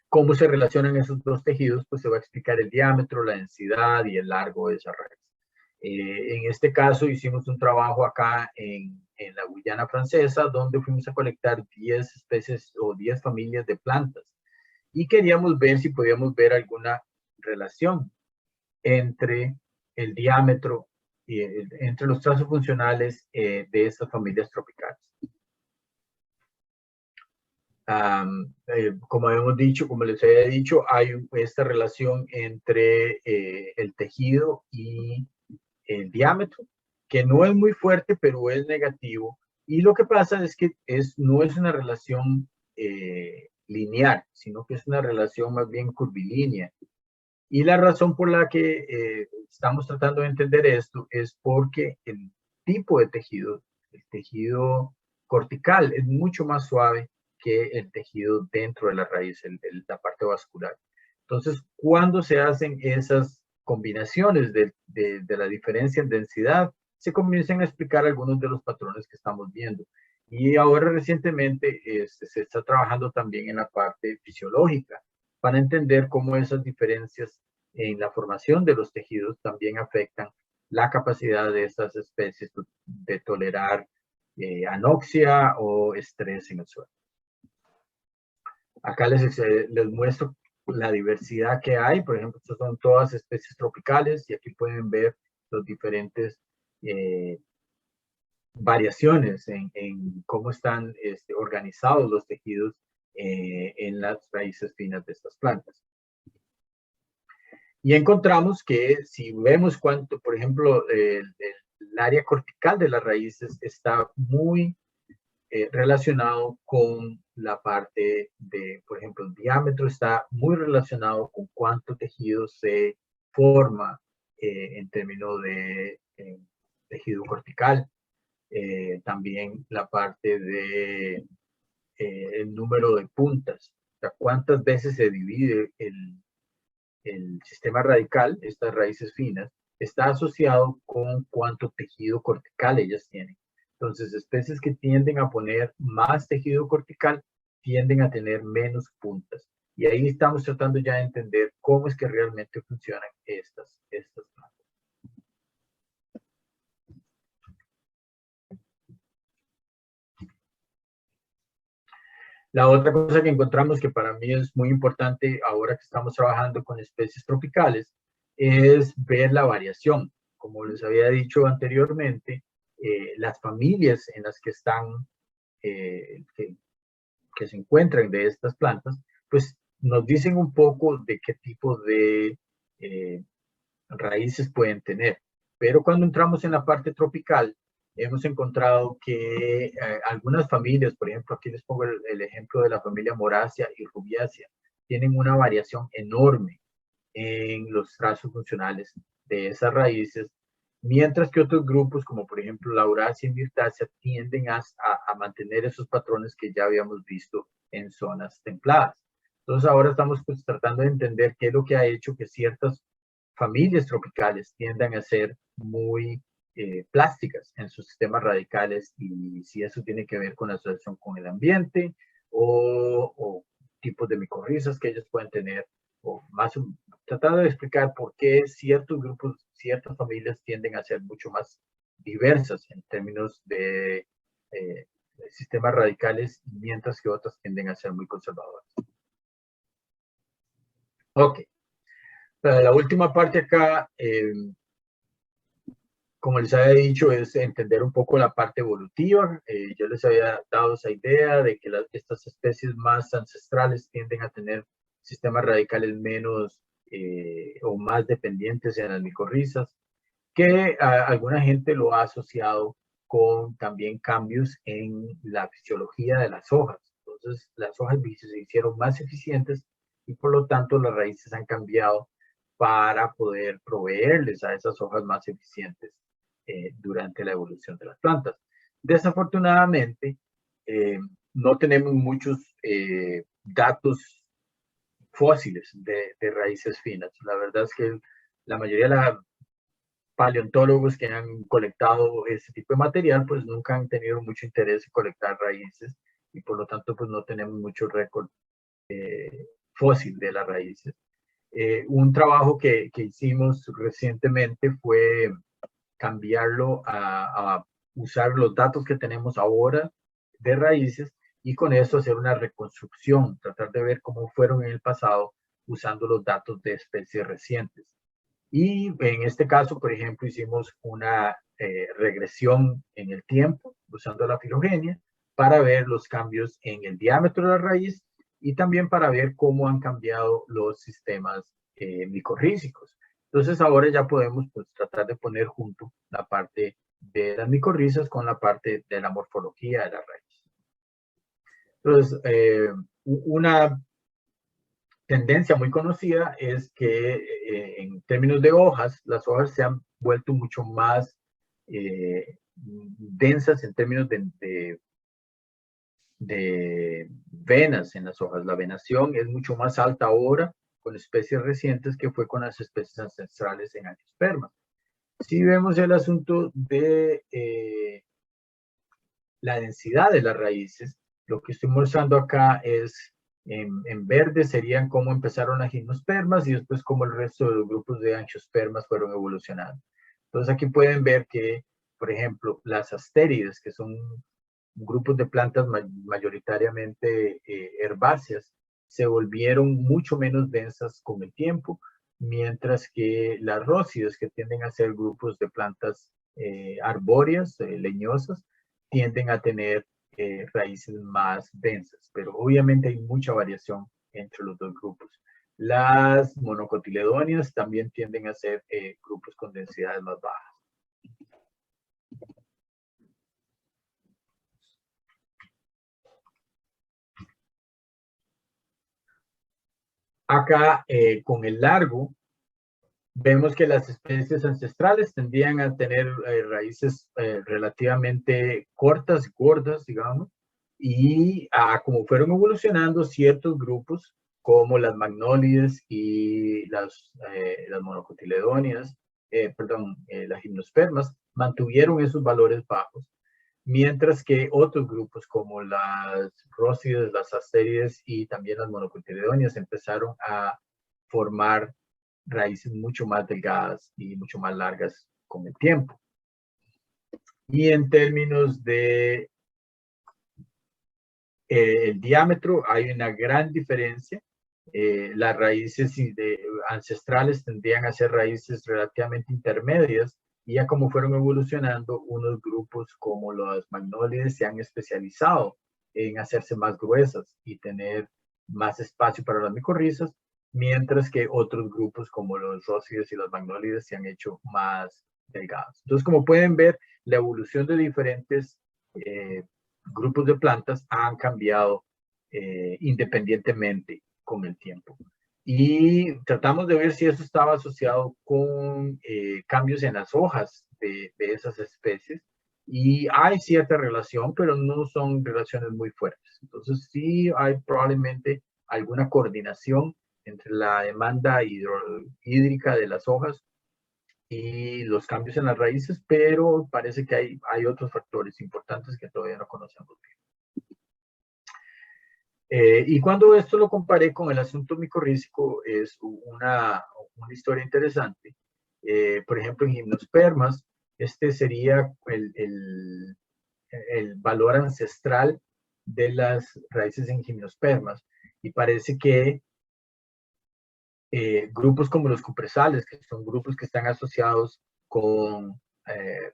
cómo se relacionan esos dos tejidos, pues se va a explicar el diámetro, la densidad y el largo de esa raíz. En este caso hicimos un trabajo acá en la Guyana francesa, donde fuimos a colectar 10 especies o 10 familias de plantas y queríamos ver si podíamos ver alguna relación entre el diámetro y entre los trazos funcionales de estas familias tropicales. Como habíamos dicho, como les había dicho, hay esta relación entre el tejido y el diámetro, que no es muy fuerte, pero es negativo. Y lo que pasa es que no es una relación lineal, sino que es una relación más bien curvilínea. Y la razón por la que estamos tratando de entender esto es porque el tipo de tejido, el tejido cortical, es mucho más suave que el tejido dentro de la raíz, la parte vascular. Entonces, cuando se hacen esas combinaciones de la diferencia en densidad, se comienzan a explicar algunos de los patrones que estamos viendo. Y ahora recientemente se está trabajando también en la parte fisiológica para entender cómo esas diferencias en la formación de los tejidos también afectan la capacidad de estas especies de tolerar anoxia o estrés en el suelo. Acá les muestro la diversidad que hay. Por ejemplo, estas son todas especies tropicales y aquí pueden ver los diferentes variaciones en cómo están organizados los tejidos en las raíces finas de estas plantas. Y encontramos que si vemos cuánto, por ejemplo, el área cortical de las raíces está muy relacionado con la parte de, por ejemplo, el diámetro está muy relacionado con cuánto tejido se forma en términos de tejido cortical. También la parte de el número de puntas, o sea, cuántas veces se divide el sistema radical, estas raíces finas, está asociado con cuánto tejido cortical ellas tienen. Entonces, especies que tienden a poner más tejido cortical tienden a tener menos puntas. Y ahí estamos tratando ya de entender cómo es que realmente funcionan estas plantas. La otra cosa que encontramos que para mí es muy importante ahora que estamos trabajando con especies tropicales es ver la variación. Como les había dicho anteriormente, las familias en las que están, que se encuentran de estas plantas, pues nos dicen un poco de qué tipo de raíces pueden tener. Pero cuando entramos en la parte tropical, hemos encontrado que algunas familias, por ejemplo, aquí les pongo el ejemplo de la familia Moracia y Rubiácea, tienen una variación enorme en los trazos funcionales de esas raíces, mientras que otros grupos, como por ejemplo Laurasia y Myrtaceae, tienden a mantener esos patrones que ya habíamos visto en zonas templadas. Entonces ahora estamos pues tratando de entender qué es lo que ha hecho que ciertas familias tropicales tiendan a ser muy plásticas en sus sistemas radicales, y si eso tiene que ver con la asociación con el ambiente o tipos de micorrizas que ellos pueden tener, o más tratando de explicar por qué ciertos grupos, ciertas familias tienden a ser mucho más diversas en términos de sistemas radicales, mientras que otras tienden a ser muy conservadoras. Ok. La última parte acá, como les había dicho, es entender un poco la parte evolutiva. Yo les había dado esa idea de que estas especies más ancestrales tienden a tener sistemas radicales menos o más dependientes en las micorrizas, que alguna gente lo ha asociado con también cambios en la fisiología de las hojas. Entonces, las hojas se hicieron más eficientes y por lo tanto las raíces han cambiado para poder proveerles a esas hojas más eficientes durante la evolución de las plantas. Desafortunadamente, no tenemos muchos datos fósiles de raíces finas. La verdad es que la mayoría de los paleontólogos que han colectado ese tipo de material, pues nunca han tenido mucho interés en colectar raíces, y por lo tanto, pues no tenemos mucho récord fósil de las raíces. Un trabajo que hicimos recientemente fue cambiarlo a usar los datos que tenemos ahora de raíces, y con eso hacer una reconstrucción, tratar de ver cómo fueron en el pasado usando los datos de especies recientes. Y en este caso, por ejemplo, hicimos una regresión en el tiempo usando la filogenia para ver los cambios en el diámetro de la raíz y también para ver cómo han cambiado los sistemas micorrízicos. Entonces ahora ya podemos pues, tratar de poner junto la parte de las micorrizas con la parte de la morfología de la raíz. Entonces, una tendencia muy conocida es que en términos de hojas, las hojas se han vuelto mucho más densas en términos de venas en las hojas. La venación es mucho más alta ahora con especies recientes que fue con las especies ancestrales en angiospermas. Si vemos el asunto de la densidad de las raíces, lo que estoy mostrando acá es en verde serían cómo empezaron las gimnospermas y después cómo el resto de los grupos de angiospermas fueron evolucionando. Entonces aquí pueden ver que, por ejemplo, las astérides, que son grupos de plantas mayoritariamente herbáceas, se volvieron mucho menos densas con el tiempo, mientras que las rócidas, que tienden a ser grupos de plantas arbóreas, leñosas, tienden a tener raíces más densas, pero obviamente hay mucha variación entre los dos grupos. Las monocotiledóneas también tienden a ser grupos con densidades más bajas. Acá, con el largo, vemos que las especies ancestrales tendían a tener raíces relativamente cortas, gordas, digamos, y como fueron evolucionando ciertos grupos, como las magnólides y las monocotiledóneas, las gimnospermas, mantuvieron esos valores bajos, mientras que otros grupos como las rócidas, las astérides y también las monocotiledóneas empezaron a formar raíces mucho más delgadas y mucho más largas con el tiempo. Y en términos de el diámetro, hay una gran diferencia. Las raíces ancestrales tendrían a ser raíces relativamente intermedias, y ya como fueron evolucionando, unos grupos como los magnólides se han especializado en hacerse más gruesas y tener más espacio para las micorrizas, mientras que otros grupos como los rócides y los magnólides se han hecho más delgados. Entonces, como pueden ver, la evolución de diferentes grupos de plantas han cambiado independientemente con el tiempo. y tratamos de ver si eso estaba asociado con cambios en las hojas de esas especies. Y hay cierta relación, pero no son relaciones muy fuertes. Entonces sí hay probablemente alguna coordinación entre la demanda hídrica de las hojas y los cambios en las raíces, pero parece que hay otros factores importantes que todavía no conocemos bien. Y cuando esto lo comparé con el asunto micorrícico, es una historia interesante. Por ejemplo, en gimnospermas, este sería el valor ancestral de las raíces en gimnospermas. Y parece que grupos como los cupresales, que son grupos que están asociados con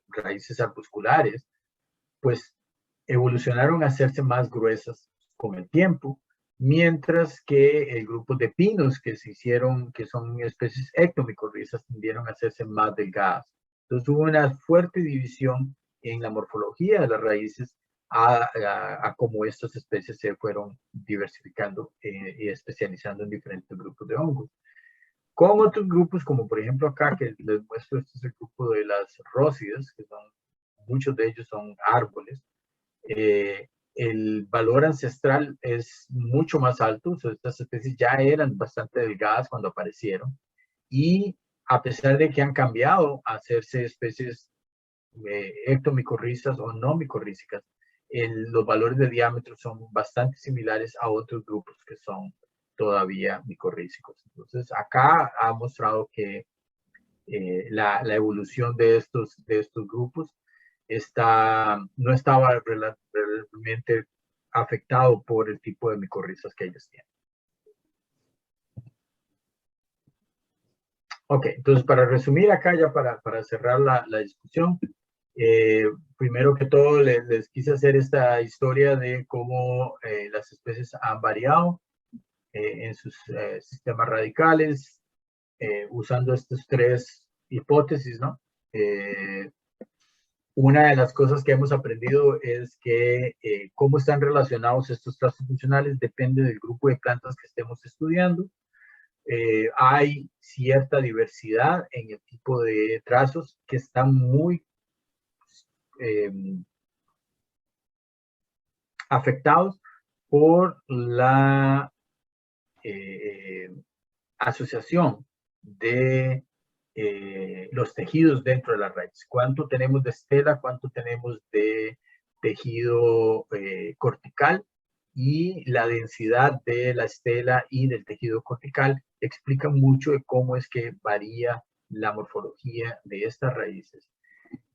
raíces arbusculares, pues evolucionaron a hacerse más gruesas con el tiempo, mientras que el grupo de pinos que se hicieron, que son especies ectomicorrizas, tendieron a hacerse más delgadas. Entonces hubo una fuerte división en la morfología de las raíces a cómo estas especies se fueron diversificando y especializando en diferentes grupos de hongos. Con otros grupos, como por ejemplo acá, que les muestro, este es el grupo de las rósidas, que son, muchos de ellos son árboles. El valor ancestral es mucho más alto, o sea, estas especies ya eran bastante delgadas cuando aparecieron, y a pesar de que han cambiado a hacerse especies ectomicorrizas o no micorrízicas, los valores de diámetro son bastante similares a otros grupos que son todavía micorrízicos. Entonces, acá ha mostrado que la evolución de estos grupos no estaba realmente afectado por el tipo de micorrizas que ellos tienen. Ok, entonces para resumir acá, ya para cerrar la discusión, primero que todo les quise hacer esta historia de cómo las especies han variado en sus sistemas radicales, usando estas tres hipótesis, ¿no? Una de las cosas que hemos aprendido es que cómo están relacionados estos trazos funcionales depende del grupo de plantas que estemos estudiando. Hay cierta diversidad en el tipo de trazos que están muy afectados por la asociación de los tejidos dentro de la raíz. ¿Cuánto tenemos de estela? ¿Cuánto tenemos de tejido cortical? Y la densidad de la estela y del tejido cortical explica mucho de cómo es que varía la morfología de estas raíces.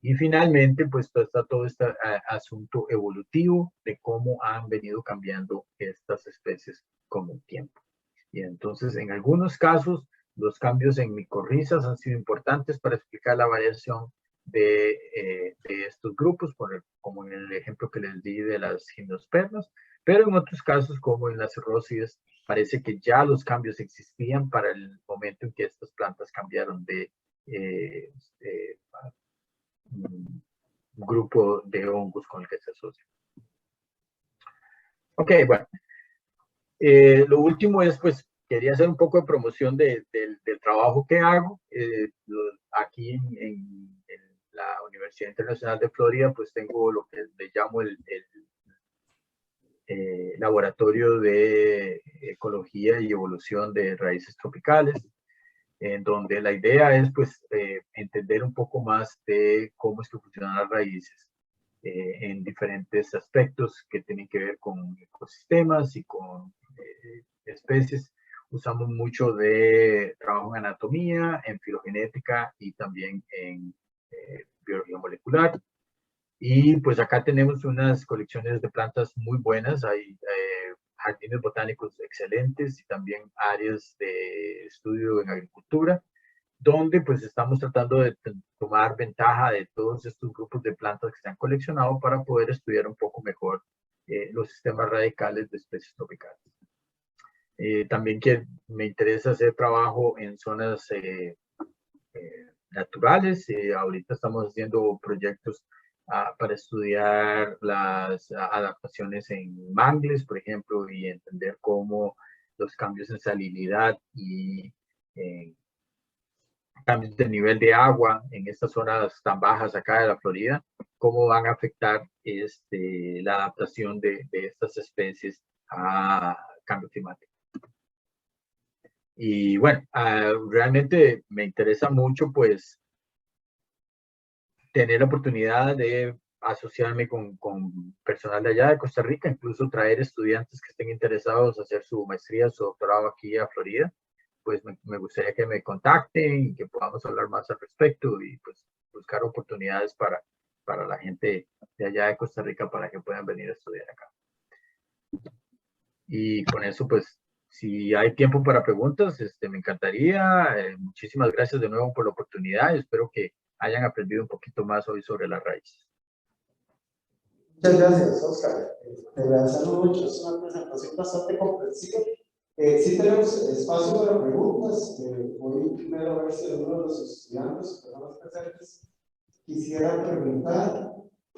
Y finalmente, pues está todo este asunto evolutivo de cómo han venido cambiando estas especies con el tiempo. Y entonces, en algunos casos, los cambios en micorrizas han sido importantes para explicar la variación de estos grupos, como en el ejemplo que les di de las gimnospermas, pero en otros casos, como en las rósidas, parece que ya los cambios existían para el momento en que estas plantas cambiaron de un grupo de hongos con el que se asocia. Ok, bueno. Lo último es, pues, quería hacer un poco de promoción del trabajo que hago. Aquí en la Universidad Internacional de Florida, pues tengo lo que le llamo el Laboratorio de Ecología y Evolución de Raíces Tropicales, en donde la idea es, pues, entender un poco más de cómo es que funcionan las raíces en diferentes aspectos que tienen que ver con ecosistemas y con especies. Usamos mucho de trabajo en anatomía, en filogenética y también en biología molecular. Y pues acá tenemos unas colecciones de plantas muy buenas. Hay jardines botánicos excelentes y también áreas de estudio en agricultura, donde pues estamos tratando de tomar ventaja de todos estos grupos de plantas que se han coleccionado para poder estudiar un poco mejor los sistemas radicales de especies tropicales. También que me interesa hacer trabajo en zonas naturales. Ahorita estamos haciendo proyectos para estudiar las adaptaciones en mangles, por ejemplo, y entender cómo los cambios en salinidad y cambios de nivel de agua en estas zonas tan bajas acá de la Florida, cómo van a afectar la adaptación de estas especies a cambio climático. Y bueno, realmente me interesa mucho pues tener la oportunidad de asociarme con personal de allá de Costa Rica, incluso traer estudiantes que estén interesados en hacer su maestría, su doctorado aquí a Florida. Pues me gustaría que me contacten y que podamos hablar más al respecto y pues buscar oportunidades para la gente de allá de Costa Rica para que puedan venir a estudiar acá. Y con eso, pues, si hay tiempo para preguntas, me encantaría. Muchísimas gracias de nuevo por la oportunidad y espero que hayan aprendido un poquito más hoy sobre las raíces. Muchas gracias, Oscar. Te agradecemos mucho. Es una presentación bastante comprensiva. Sí tenemos espacio para preguntas. Voy primero a ver si alguno de los estudiantes, personas presentes, quisiera preguntar.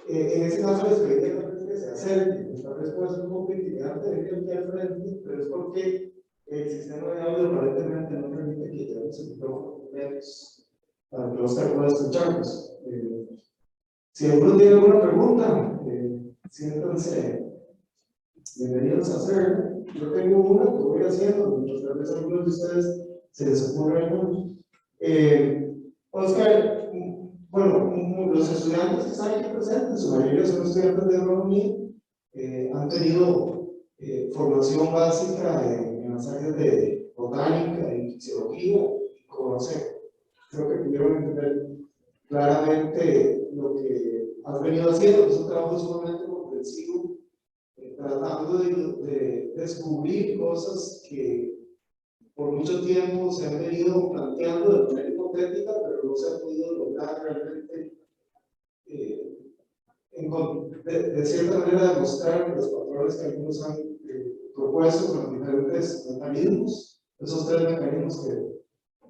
En ese caso les pediría que se acerquen. Tal vez pueda ser un poco intimidante venir aquí al frente, pero es porque el sistema de audio aparentemente no permite que llevemos el micrófono menos para que Oscar pueda escucharnos. Si alguno tiene alguna pregunta, siéntanse bienvenidos a hacer. Yo tengo una que voy haciendo, mientras tal vez a algunos de ustedes se les ocurra alguna. Oscar, bueno, los estudiantes que están aquí presentes, su mayoría son estudiantes de agronomía, han tenido formación básica en las áreas de botánica y fisiología, y conocen, creo que pudieron entender claramente lo que has venido haciendo, es un trabajo sumamente comprensivo, tratando de descubrir cosas que por mucho tiempo se han venido planteando de manera hipotética, pero no se ha podido lograr realmente, de cierta manera, demostrar los patrones que algunos han propuesto con los diferentes mecanismos, esos tres mecanismos que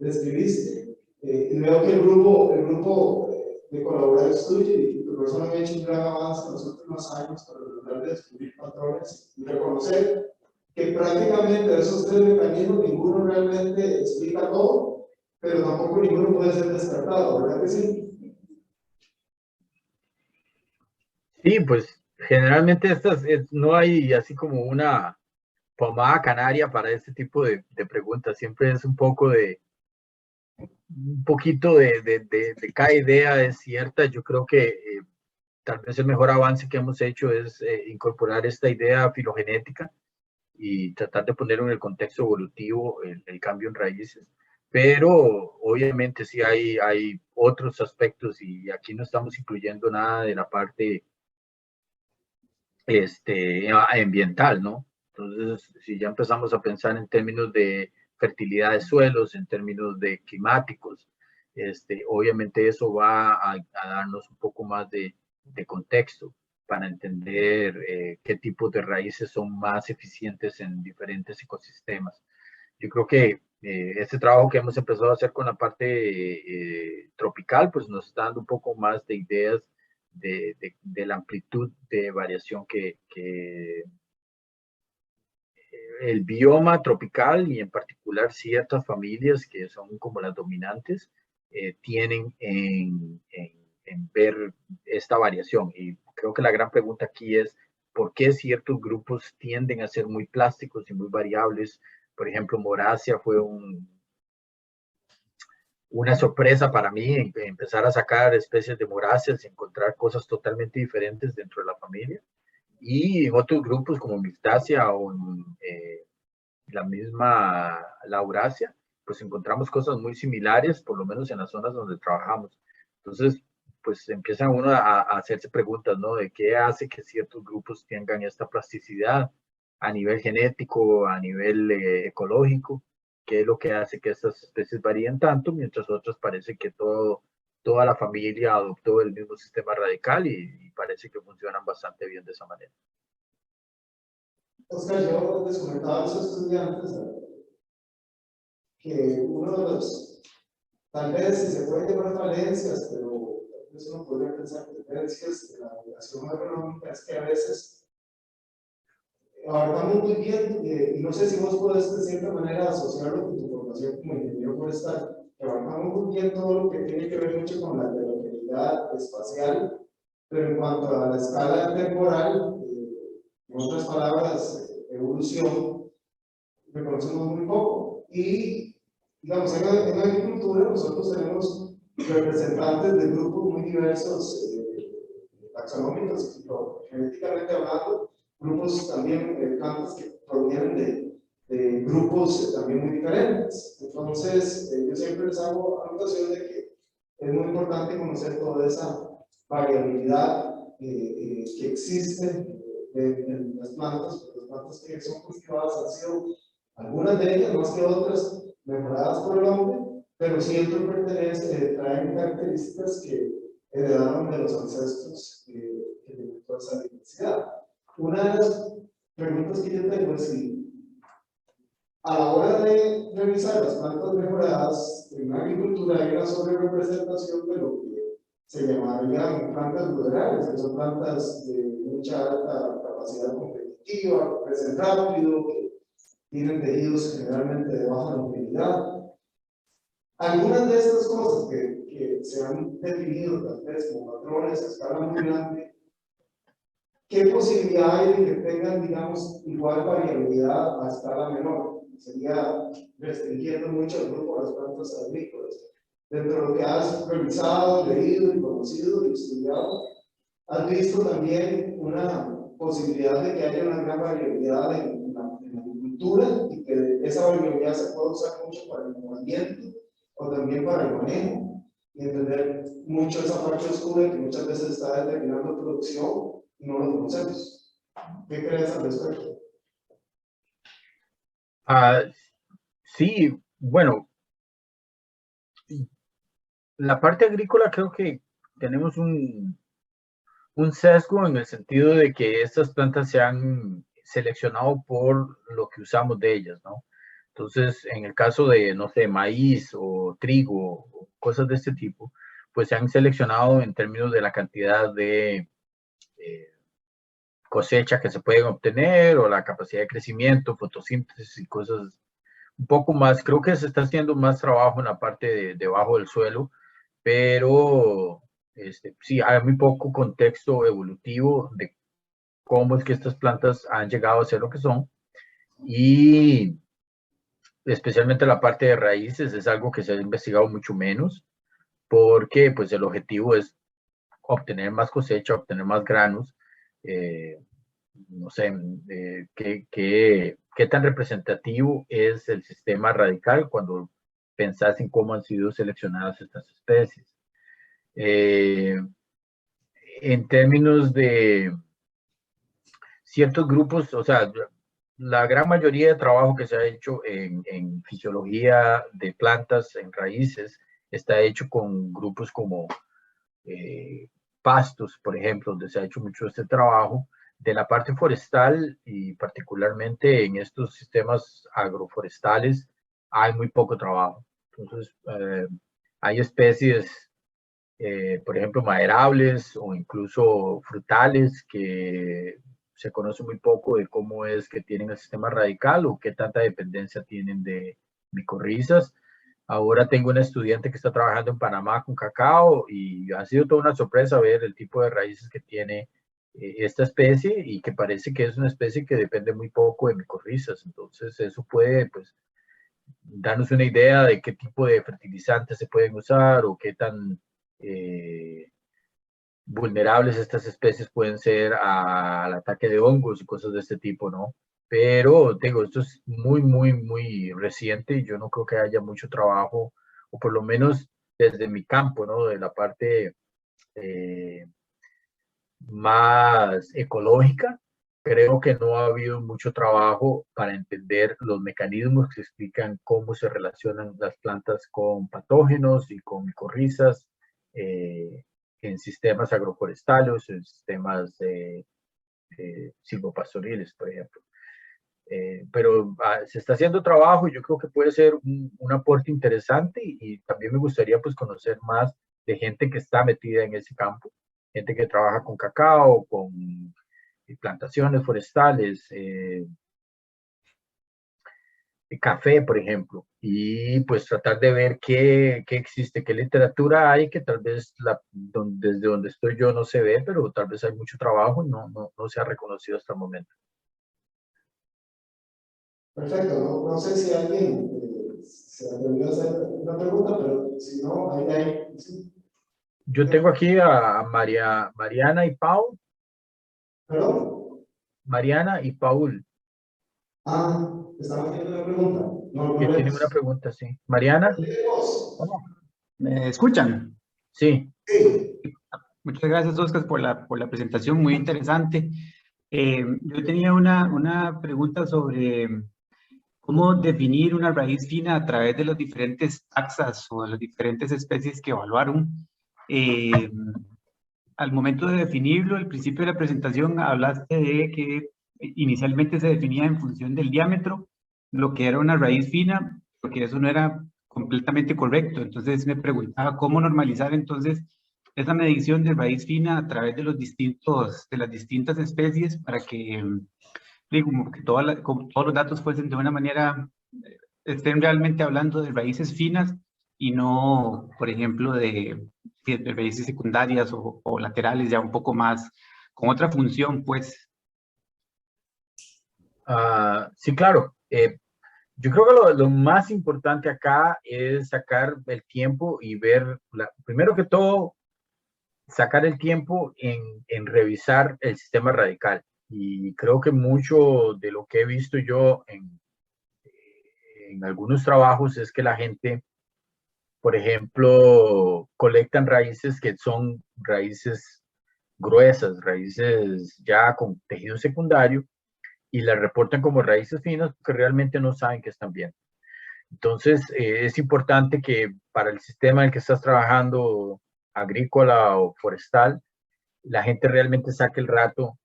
describiste. Y veo que el grupo de colaboradores tuyos y tu persona han hecho un gran avance en los últimos años para tratar de descubrir patrones y reconocer que prácticamente de esos tres mecanismos ninguno realmente explica todo, pero tampoco ninguno puede ser descartado, ¿verdad que sí? Sí, pues generalmente no hay así como una pomada canaria para este tipo de preguntas. Siempre es un poquito de cada idea es cierta. Yo creo que tal vez el mejor avance que hemos hecho es incorporar esta idea filogenética y tratar de poner en el contexto evolutivo el cambio en raíces. Pero obviamente sí hay otros aspectos y aquí no estamos incluyendo nada de la parte ambiental, ¿no? Entonces, si ya empezamos a pensar en términos de fertilidad de suelos, en términos de climáticos, obviamente eso va a darnos un poco más de contexto para entender qué tipos de raíces son más eficientes en diferentes ecosistemas. Yo creo que este trabajo que hemos empezado a hacer con la parte tropical, pues nos está dando un poco más de ideas de la amplitud de variación que el bioma tropical y en particular ciertas familias que son como las dominantes tienen en ver esta variación. Y creo que la gran pregunta aquí es por qué ciertos grupos tienden a ser muy plásticos y muy variables. Por ejemplo, Moracia fue una sorpresa para mí empezar a sacar especies de moráceas y encontrar cosas totalmente diferentes dentro de la familia. Y en otros grupos como Mictacia o la misma Lauracia, pues encontramos cosas muy similares, por lo menos en las zonas donde trabajamos. Entonces, pues empiezan uno a hacerse preguntas, ¿no? De qué hace que ciertos grupos tengan esta plasticidad a nivel genético, a nivel ecológico, qué es lo que hace que estas especies varíen tanto, mientras otras parece que toda la familia adoptó el mismo sistema radical y parece que funcionan bastante bien de esa manera. Oscar, yo les comentaba a los estudiantes que uno de los, tal vez si se puede llamar falencias, pero tal vez uno podría pensar tendencias de la educación agronómica es que a veces abarcamos muy bien, y no sé si vos puedes de cierta manera asociarlo con tu formación como ingeniero forestal, que abarcamos muy bien todo lo que tiene que ver mucho con la heterogeneidad espacial, pero en cuanto a la escala temporal, en otras palabras, evolución, reconocemos muy poco. Y, digamos, en agricultura nosotros tenemos representantes de grupos muy diversos, taxonómicos, genéticamente hablando, grupos también de plantas que provienen de grupos también muy diferentes. Entonces, yo siempre les hago anotación de que es muy importante conocer toda esa variabilidad que existe en las plantas, pero las plantas que son cultivadas han sido, algunas de ellas más que otras, mejoradas por el hombre, pero siempre traen características que heredaron de los ancestros que tienen toda esa diversidad. Una de las preguntas que yo tengo es si a la hora de revisar las plantas mejoradas en agricultura hay una sobrerepresentación de lo que se llamarían plantas ruderales, que son plantas de mucha alta capacidad competitiva, que crecen rápido, que tienen tejidos generalmente de baja longevidad. Algunas de estas cosas que se han definido tal vez como patrones a escala muy grande, ¿qué posibilidad hay de que tengan, digamos, igual variabilidad a escala menor? Sería restringiendo mucho el grupo de las plantas agrícolas. Dentro de lo que has revisado, leído y conocido y estudiado, ¿has visto también una posibilidad de que haya una gran variabilidad en la agricultura y que esa variabilidad se pueda usar mucho para el movimiento o también para el manejo y entender mucho esa parte oscura que muchas veces está determinando producción y no lo conocemos? ¿Qué crees al respecto? Sí, bueno, la parte agrícola creo que tenemos un sesgo en el sentido de que estas plantas se han seleccionado por lo que usamos de ellas, ¿no? Entonces, en el caso de, no sé, maíz o trigo o cosas de este tipo, pues se han seleccionado en términos de la cantidad de cosecha que se pueden obtener o la capacidad de crecimiento, fotosíntesis y cosas un poco más. Creo que se está haciendo más trabajo en la parte de debajo del suelo, pero sí, hay muy poco contexto evolutivo de cómo es que estas plantas han llegado a ser lo que son, y especialmente la parte de raíces es algo que se ha investigado mucho menos, porque pues el objetivo es obtener más cosecha, obtener más granos. No sé, qué tan representativo es el sistema radical cuando pensás en cómo han sido seleccionadas estas especies. En términos de ciertos grupos, o sea, la gran mayoría de trabajo que se ha hecho en fisiología de plantas en raíces está hecho con grupos como pastos, por ejemplo, donde se ha hecho mucho este trabajo. De la parte forestal y particularmente en estos sistemas agroforestales hay muy poco trabajo. Entonces, hay especies, por ejemplo, maderables o incluso frutales que se conoce muy poco de cómo es que tienen el sistema radical o qué tanta dependencia tienen de micorrizas. Ahora tengo una estudiante que está trabajando en Panamá con cacao y ha sido toda una sorpresa ver el tipo de raíces que tiene esta especie, y que parece que es una especie que depende muy poco de micorrizas. Entonces eso puede, pues, darnos una idea de qué tipo de fertilizantes se pueden usar o qué tan eh, vulnerables estas especies pueden ser al ataque de hongos y cosas de este tipo, ¿no? Pero digo, esto es muy, muy, muy reciente y yo no creo que haya mucho trabajo, o por lo menos desde mi campo, ¿no? De la parte más ecológica, creo que no ha habido mucho trabajo para entender los mecanismos que explican cómo se relacionan las plantas con patógenos y con micorrizas en sistemas agroforestales, en sistemas silvopastoriles, por ejemplo. Pero se está haciendo trabajo y yo creo que puede ser un aporte interesante, y también me gustaría pues conocer más de gente que está metida en ese campo, gente que trabaja con cacao, con plantaciones forestales, café, por ejemplo, y pues tratar de ver qué existe, qué literatura hay, que tal vez desde donde estoy yo no se ve, pero tal vez hay mucho trabajo y no se ha reconocido hasta el momento. Perfecto, no sé si alguien se atrevió a hacer una pregunta, pero si no, ahí. Sí. Yo tengo aquí a Mariana y Paul. ¿Perdón? Mariana y Paul, Estamos haciendo una pregunta. No, que no tienen una vemos. pregunta, sí. Mariana, ¿Me escuchan? sí. Sí. Muchas gracias, Oscar, por la presentación, muy interesante. Yo tenía una pregunta sobre cómo definir una raíz fina a través de las diferentes taxas o de las diferentes especies que evaluaron. Al momento de definirlo, al principio de la presentación hablaste de que inicialmente se definía en función del diámetro, lo que era una raíz fina, porque eso no era completamente correcto. Entonces me preguntaba cómo normalizar entonces esa medición de raíz fina a través de de las distintas especies para que, como que como todos los datos fuesen de una manera, estén realmente hablando de raíces finas y no, por ejemplo, de raíces secundarias o laterales ya un poco más, con otra función, pues. Sí, claro. Yo creo que lo más importante acá es sacar el tiempo y ver, primero que todo, sacar el tiempo en revisar el sistema radical. Y creo que mucho de lo que he visto yo en algunos trabajos es que la gente, por ejemplo, colectan raíces que son raíces gruesas, raíces ya con tejido secundario, y las reportan como raíces finas porque realmente no saben que están bien. Entonces, es importante que para el sistema en el que estás trabajando, agrícola o forestal, la gente realmente saque el rato,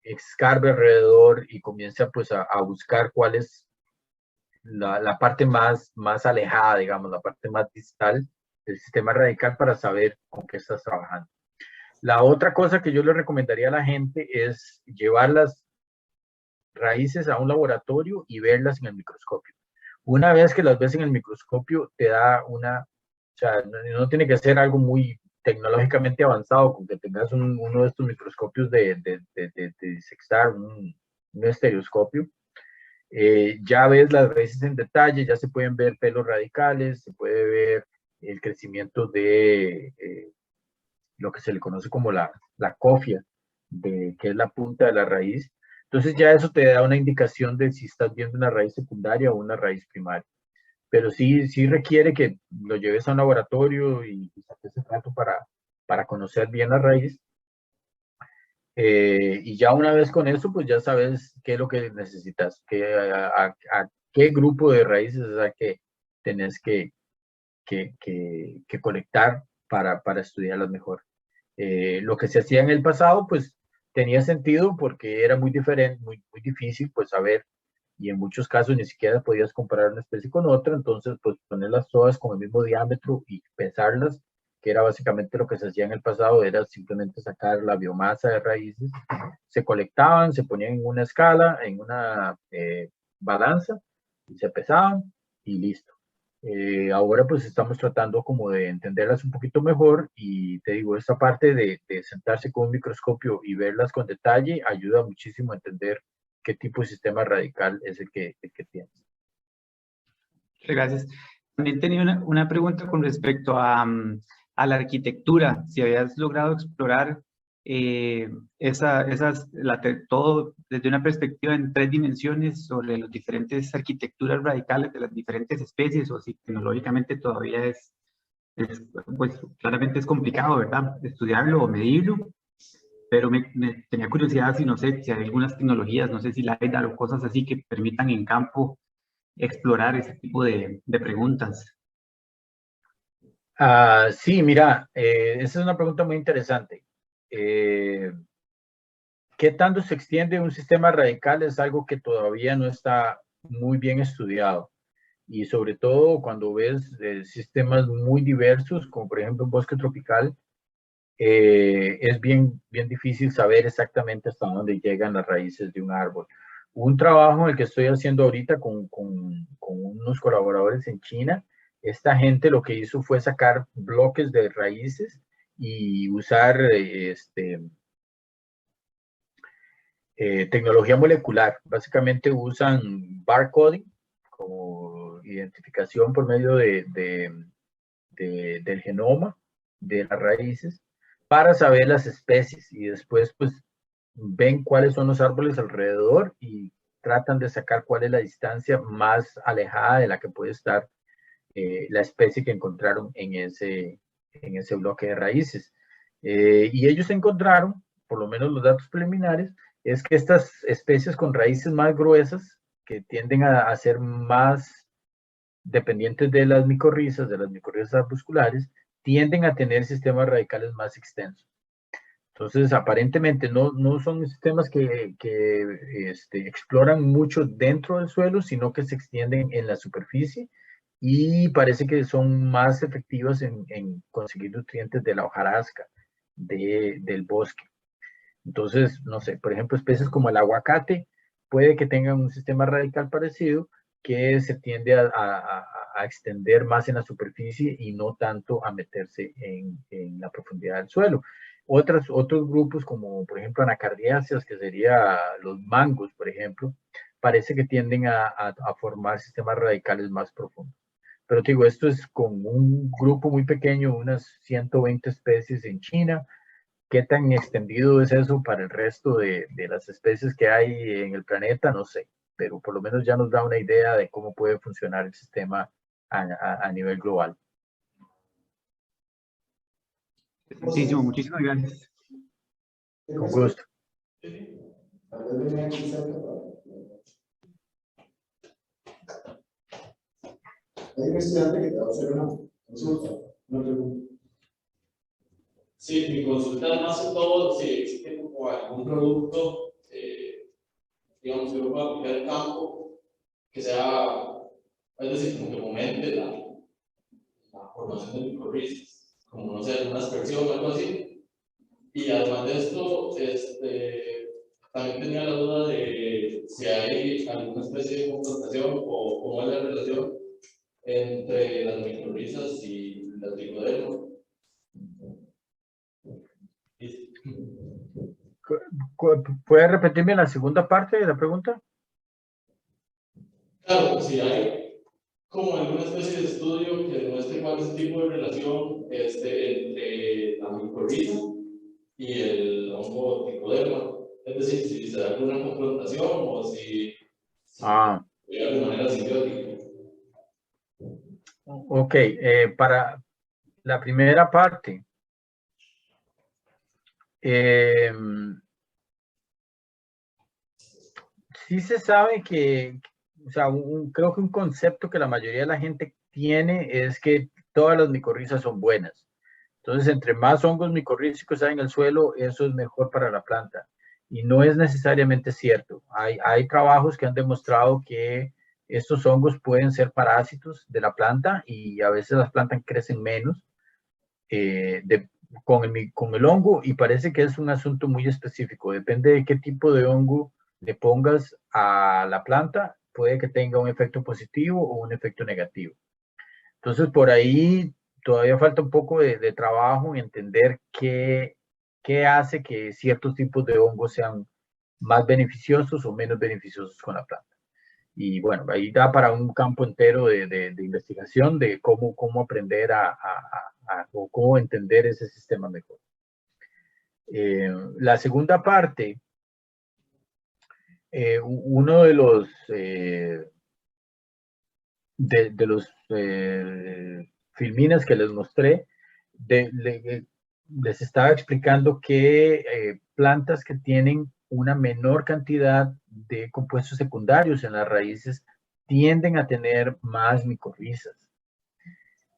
escarbe alrededor y comience pues a buscar cuál es la parte más alejada, digamos, la parte más distal del sistema radical para saber con qué estás trabajando. La otra cosa que yo le recomendaría a la gente es llevar las raíces a un laboratorio y verlas en el microscopio. Una vez que las ves en el microscopio, te da o sea, no tiene que ser algo muy tecnológicamente avanzado, con que tengas uno de estos microscopios de disectar, un estereoscopio. Ya ves las raíces en detalle, ya se pueden ver pelos radicales, se puede ver el crecimiento de lo que se le conoce como la cofia, que es la punta de la raíz. Entonces ya eso te da una indicación de si estás viendo una raíz secundaria o una raíz primaria. Pero sí requiere que lo lleves a un laboratorio y saques ese rato para conocer bien la raíz. Y ya una vez con eso, pues ya sabes qué es lo que necesitas, a qué grupo de raíces es a que tenés que conectar para estudiarlas mejor. Lo que se hacía en el pasado, pues tenía sentido porque era muy diferente, muy difícil, pues saber, y en muchos casos ni siquiera podías comparar una especie con otra, entonces pues ponerlas todas con el mismo diámetro y pesarlas, que era básicamente lo que se hacía en el pasado, era simplemente sacar la biomasa de raíces, se colectaban, se ponían en una escala, en una balanza, y se pesaban y listo. Ahora pues estamos tratando como de entenderlas un poquito mejor y te digo, esta parte de sentarse con un microscopio y verlas con detalle ayuda muchísimo a entender qué tipo de sistema radical es el que tienes. Gracias. También tenía una pregunta con respecto a la arquitectura, si habías logrado explorar todo desde una perspectiva en 3 dimensiones sobre las diferentes arquitecturas radicales de las diferentes especies, o si tecnológicamente todavía pues claramente es complicado, ¿verdad? Estudiarlo o medirlo, pero me tenía curiosidad si no sé, si hay algunas tecnologías, no sé si LiDAR o cosas así que permitan en campo explorar ese tipo de preguntas. Sí, mira, esa es una pregunta muy interesante. ¿Qué tanto se extiende un sistema radical? Es algo que todavía no está muy bien estudiado. Y sobre todo cuando ves sistemas muy diversos, como por ejemplo un bosque tropical, es bien difícil saber exactamente hasta dónde llegan las raíces de un árbol. Un trabajo en el que estoy haciendo ahorita con unos colaboradores en China, esta gente lo que hizo fue sacar bloques de raíces y usar tecnología molecular. Básicamente usan barcoding como identificación por medio del genoma de las raíces para saber las especies, y después pues ven cuáles son los árboles alrededor y tratan de sacar cuál es la distancia más alejada de la que puede estar la especie que encontraron en ese bloque de raíces. Y ellos encontraron, por lo menos los datos preliminares, es que estas especies con raíces más gruesas, que tienden a ser más dependientes de las micorrizas arbusculares, tienden a tener sistemas radicales más extensos. Entonces, aparentemente no son sistemas que exploran mucho dentro del suelo, sino que se extienden en la superficie, y parece que son más efectivas en conseguir nutrientes de la hojarasca del bosque. Entonces, no sé, por ejemplo, especies como el aguacate puede que tengan un sistema radical parecido, que se tiende a extender más en la superficie y no tanto a meterse en la profundidad del suelo. Otros grupos, como por ejemplo anacardiáceas, que serían los mangos, por ejemplo, parece que tienden a formar sistemas radicales más profundos. Pero te digo, esto es con un grupo muy pequeño, unas 120 especies en China. ¿Qué tan extendido es eso para el resto de las especies que hay en el planeta? No sé, pero por lo menos ya nos da una idea de cómo puede funcionar el sistema a nivel global. Muchísimas gracias. Con gusto. Tal vez venía aquí cerca Hay un estudiante que te va a hacer una consulta, una pregunta. Sí, mi consulta es más que todo si existe como algún producto, digamos, que uno pueda aplicar en campo, que sea, es decir, como que fomente la formación de micorrizas, como no sé, alguna aspersión o algo así. Y además de esto, también tenía la duda de si hay alguna especie de confrontación o cómo es la relación entre las micorrizas y la tricoderma. ¿Puede repetirme la segunda parte de la pregunta? Claro, si hay como alguna especie de estudio que demuestre cuál es el tipo de relación entre la micorriza y el hongo tricoderma. Es decir, si se da alguna confrontación o si de manera simbiótica. Ok, para la primera parte, sí se sabe que, o sea, creo que un concepto que la mayoría de la gente tiene es que todas las micorrizas son buenas. Entonces, entre más hongos micorrízicos hay en el suelo, eso es mejor para la planta. Y no es necesariamente cierto. Hay trabajos que han demostrado que estos hongos pueden ser parásitos de la planta, y a veces las plantas crecen menos con el hongo, y parece que es un asunto muy específico. Depende de qué tipo de hongo le pongas a la planta, puede que tenga un efecto positivo o un efecto negativo. Entonces, por ahí todavía falta un poco de trabajo en entender qué hace que ciertos tipos de hongos sean más beneficiosos o menos beneficiosos con la planta. Y bueno, ahí da para un campo entero de investigación de cómo aprender o cómo entender ese sistema mejor. La segunda parte, uno de los filminas que les mostré, les estaba explicando que plantas que tienen una menor cantidad de compuestos secundarios en las raíces tienden a tener más micorrizas.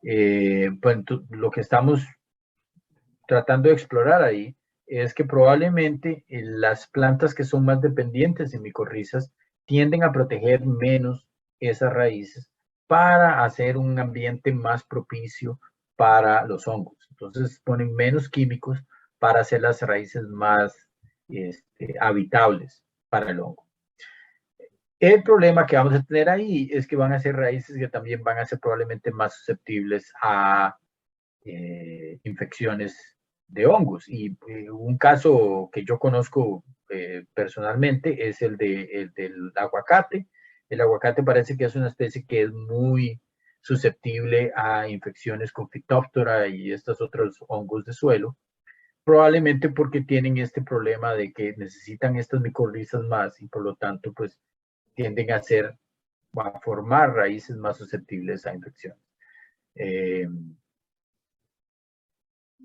Pues, lo que estamos tratando de explorar ahí es que probablemente las plantas que son más dependientes de micorrizas tienden a proteger menos esas raíces para hacer un ambiente más propicio para los hongos. Entonces ponen menos químicos para hacer las raíces más habitables para el hongo. El problema que vamos a tener ahí es que van a ser raíces que también van a ser probablemente más susceptibles a infecciones de hongos. Y un caso que yo conozco personalmente es el del aguacate. El aguacate parece que es una especie que es muy susceptible a infecciones con Phytophthora y estos otros hongos de suelo, probablemente porque tienen este problema de que necesitan estas micorrizas más y por lo tanto pues tienden a formar raíces más susceptibles a infecciones.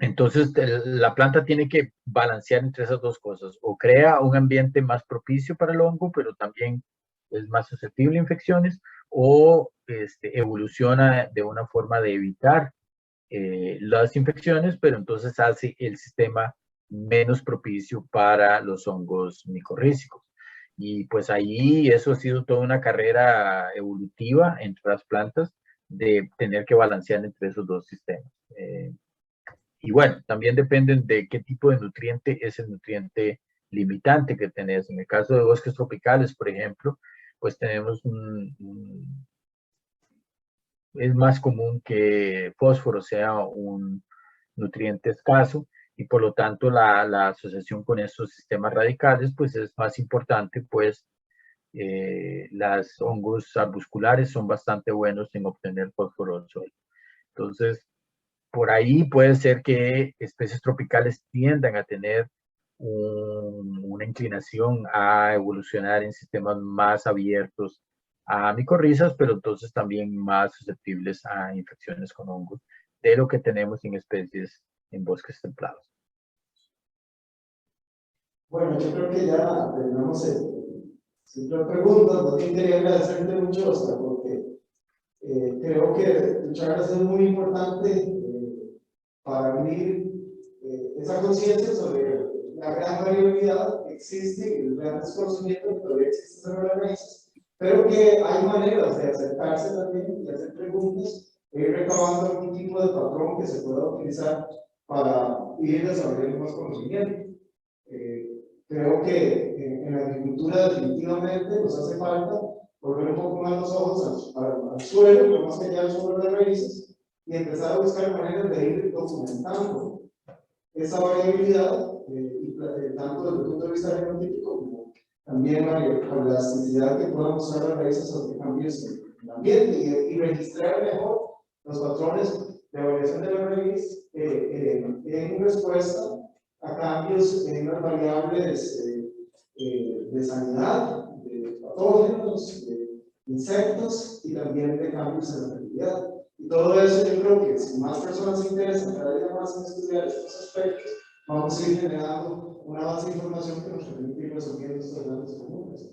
Entonces, la planta tiene que balancear entre esas dos cosas. O crea un ambiente más propicio para el hongo, pero también es más susceptible a infecciones, o evoluciona de una forma de evitar las infecciones, pero entonces hace el sistema menos propicio para los hongos micorrízicos. Y pues ahí eso ha sido toda una carrera evolutiva entre las plantas de tener que balancear entre esos dos sistemas. Y bueno, también dependen de qué tipo de nutriente es el nutriente limitante que tenés. En el caso de bosques tropicales, por ejemplo, pues tenemos es más común que fósforo sea un nutriente escaso y por lo tanto la asociación con estos sistemas radicales pues es más importante, pues los hongos arbusculares son bastante buenos en obtener fósforo del suelo. Entonces, por ahí puede ser que especies tropicales tiendan a tener una inclinación a evolucionar en sistemas más abiertos a micorrizas, pero entonces también más susceptibles a infecciones con hongos de lo que tenemos en especies en bosques templados. Bueno, yo creo que ya terminamos simple preguntas. No quería agradecerte mucho, Oscar, porque creo que tu charla es muy importante para abrir esa conciencia sobre la gran variabilidad que existe y el gran desconocimiento que todavía existe sobre las raíces, pero que hay maneras de acercarse también y hacer preguntas e ir recabando algún tipo de patrón que se pueda utilizar para ir desarrollando más conocimiento. Creo que en la agricultura definitivamente nos hace falta volver un poco más los ojos al suelo, más que ya sobre las raíces, y empezar a buscar maneras de ir documentando esa variabilidad, tanto desde el punto de vista genotípico como también la elasticidad que puedan mostrar las raíces ante cambios en el ambiente y registrar mejor los patrones de variación de la raíz en respuesta a cambios en las variables de sanidad, de patógenos, de insectos y también de cambios en la fertilidad. Y todo eso yo creo que si más personas se interesan cada día más en estudiar estos aspectos, vamos a ir generando una base de información que nos permite ir resolviendo estos grandes comunes.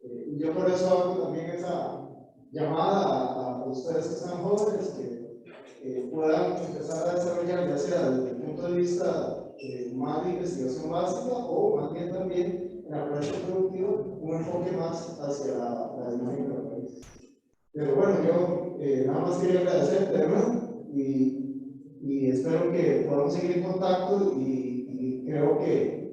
Y yo por eso hago también esa llamada a ustedes que están jóvenes, que puedan empezar a desarrollar, ya sea desde el punto de vista más de investigación básica o más bien también en la práctica productiva, un enfoque más hacia la dinámica del país. Pero bueno, yo nada más quería agradecerte, ¿verdad? Y espero que podamos seguir en contacto y creo que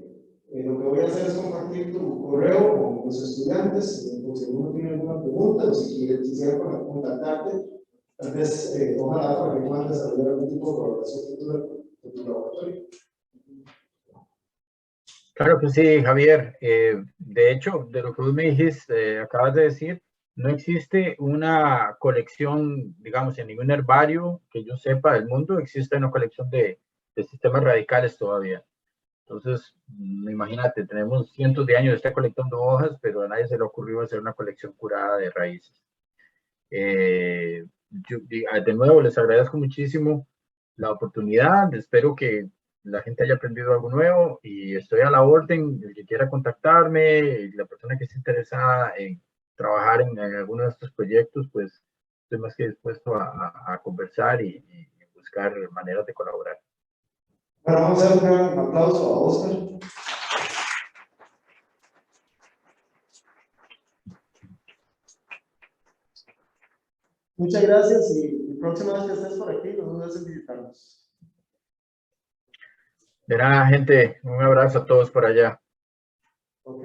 lo que voy a hacer es compartir tu correo con los estudiantes, por si alguno tiene alguna pregunta o si quisiera contactarte, tal vez ojalá para que puedan desarrollar algún tipo de colaboración futura con tu laboratorio. Claro que sí, Javier. De hecho, de lo que vos me dijiste, acabas de decir, no existe una colección, digamos, en ningún herbario que yo sepa del mundo, existe una colección de sistemas radicales todavía. Entonces, imagínate, tenemos cientos de años de estar colectando hojas, pero a nadie se le ocurrió hacer una colección curada de raíces. De nuevo, les agradezco muchísimo la oportunidad. Espero que la gente haya aprendido algo nuevo y estoy a la orden. El que quiera contactarme, la persona que esté interesada en trabajar en alguno de estos proyectos, pues estoy más que dispuesto a conversar y buscar maneras de colaborar. Bueno, vamos a dar un aplauso a Oscar. Muchas gracias y próxima vez que estés por aquí, no dudes en visitarnos. De nada, gente. Un abrazo a todos por allá. Ok.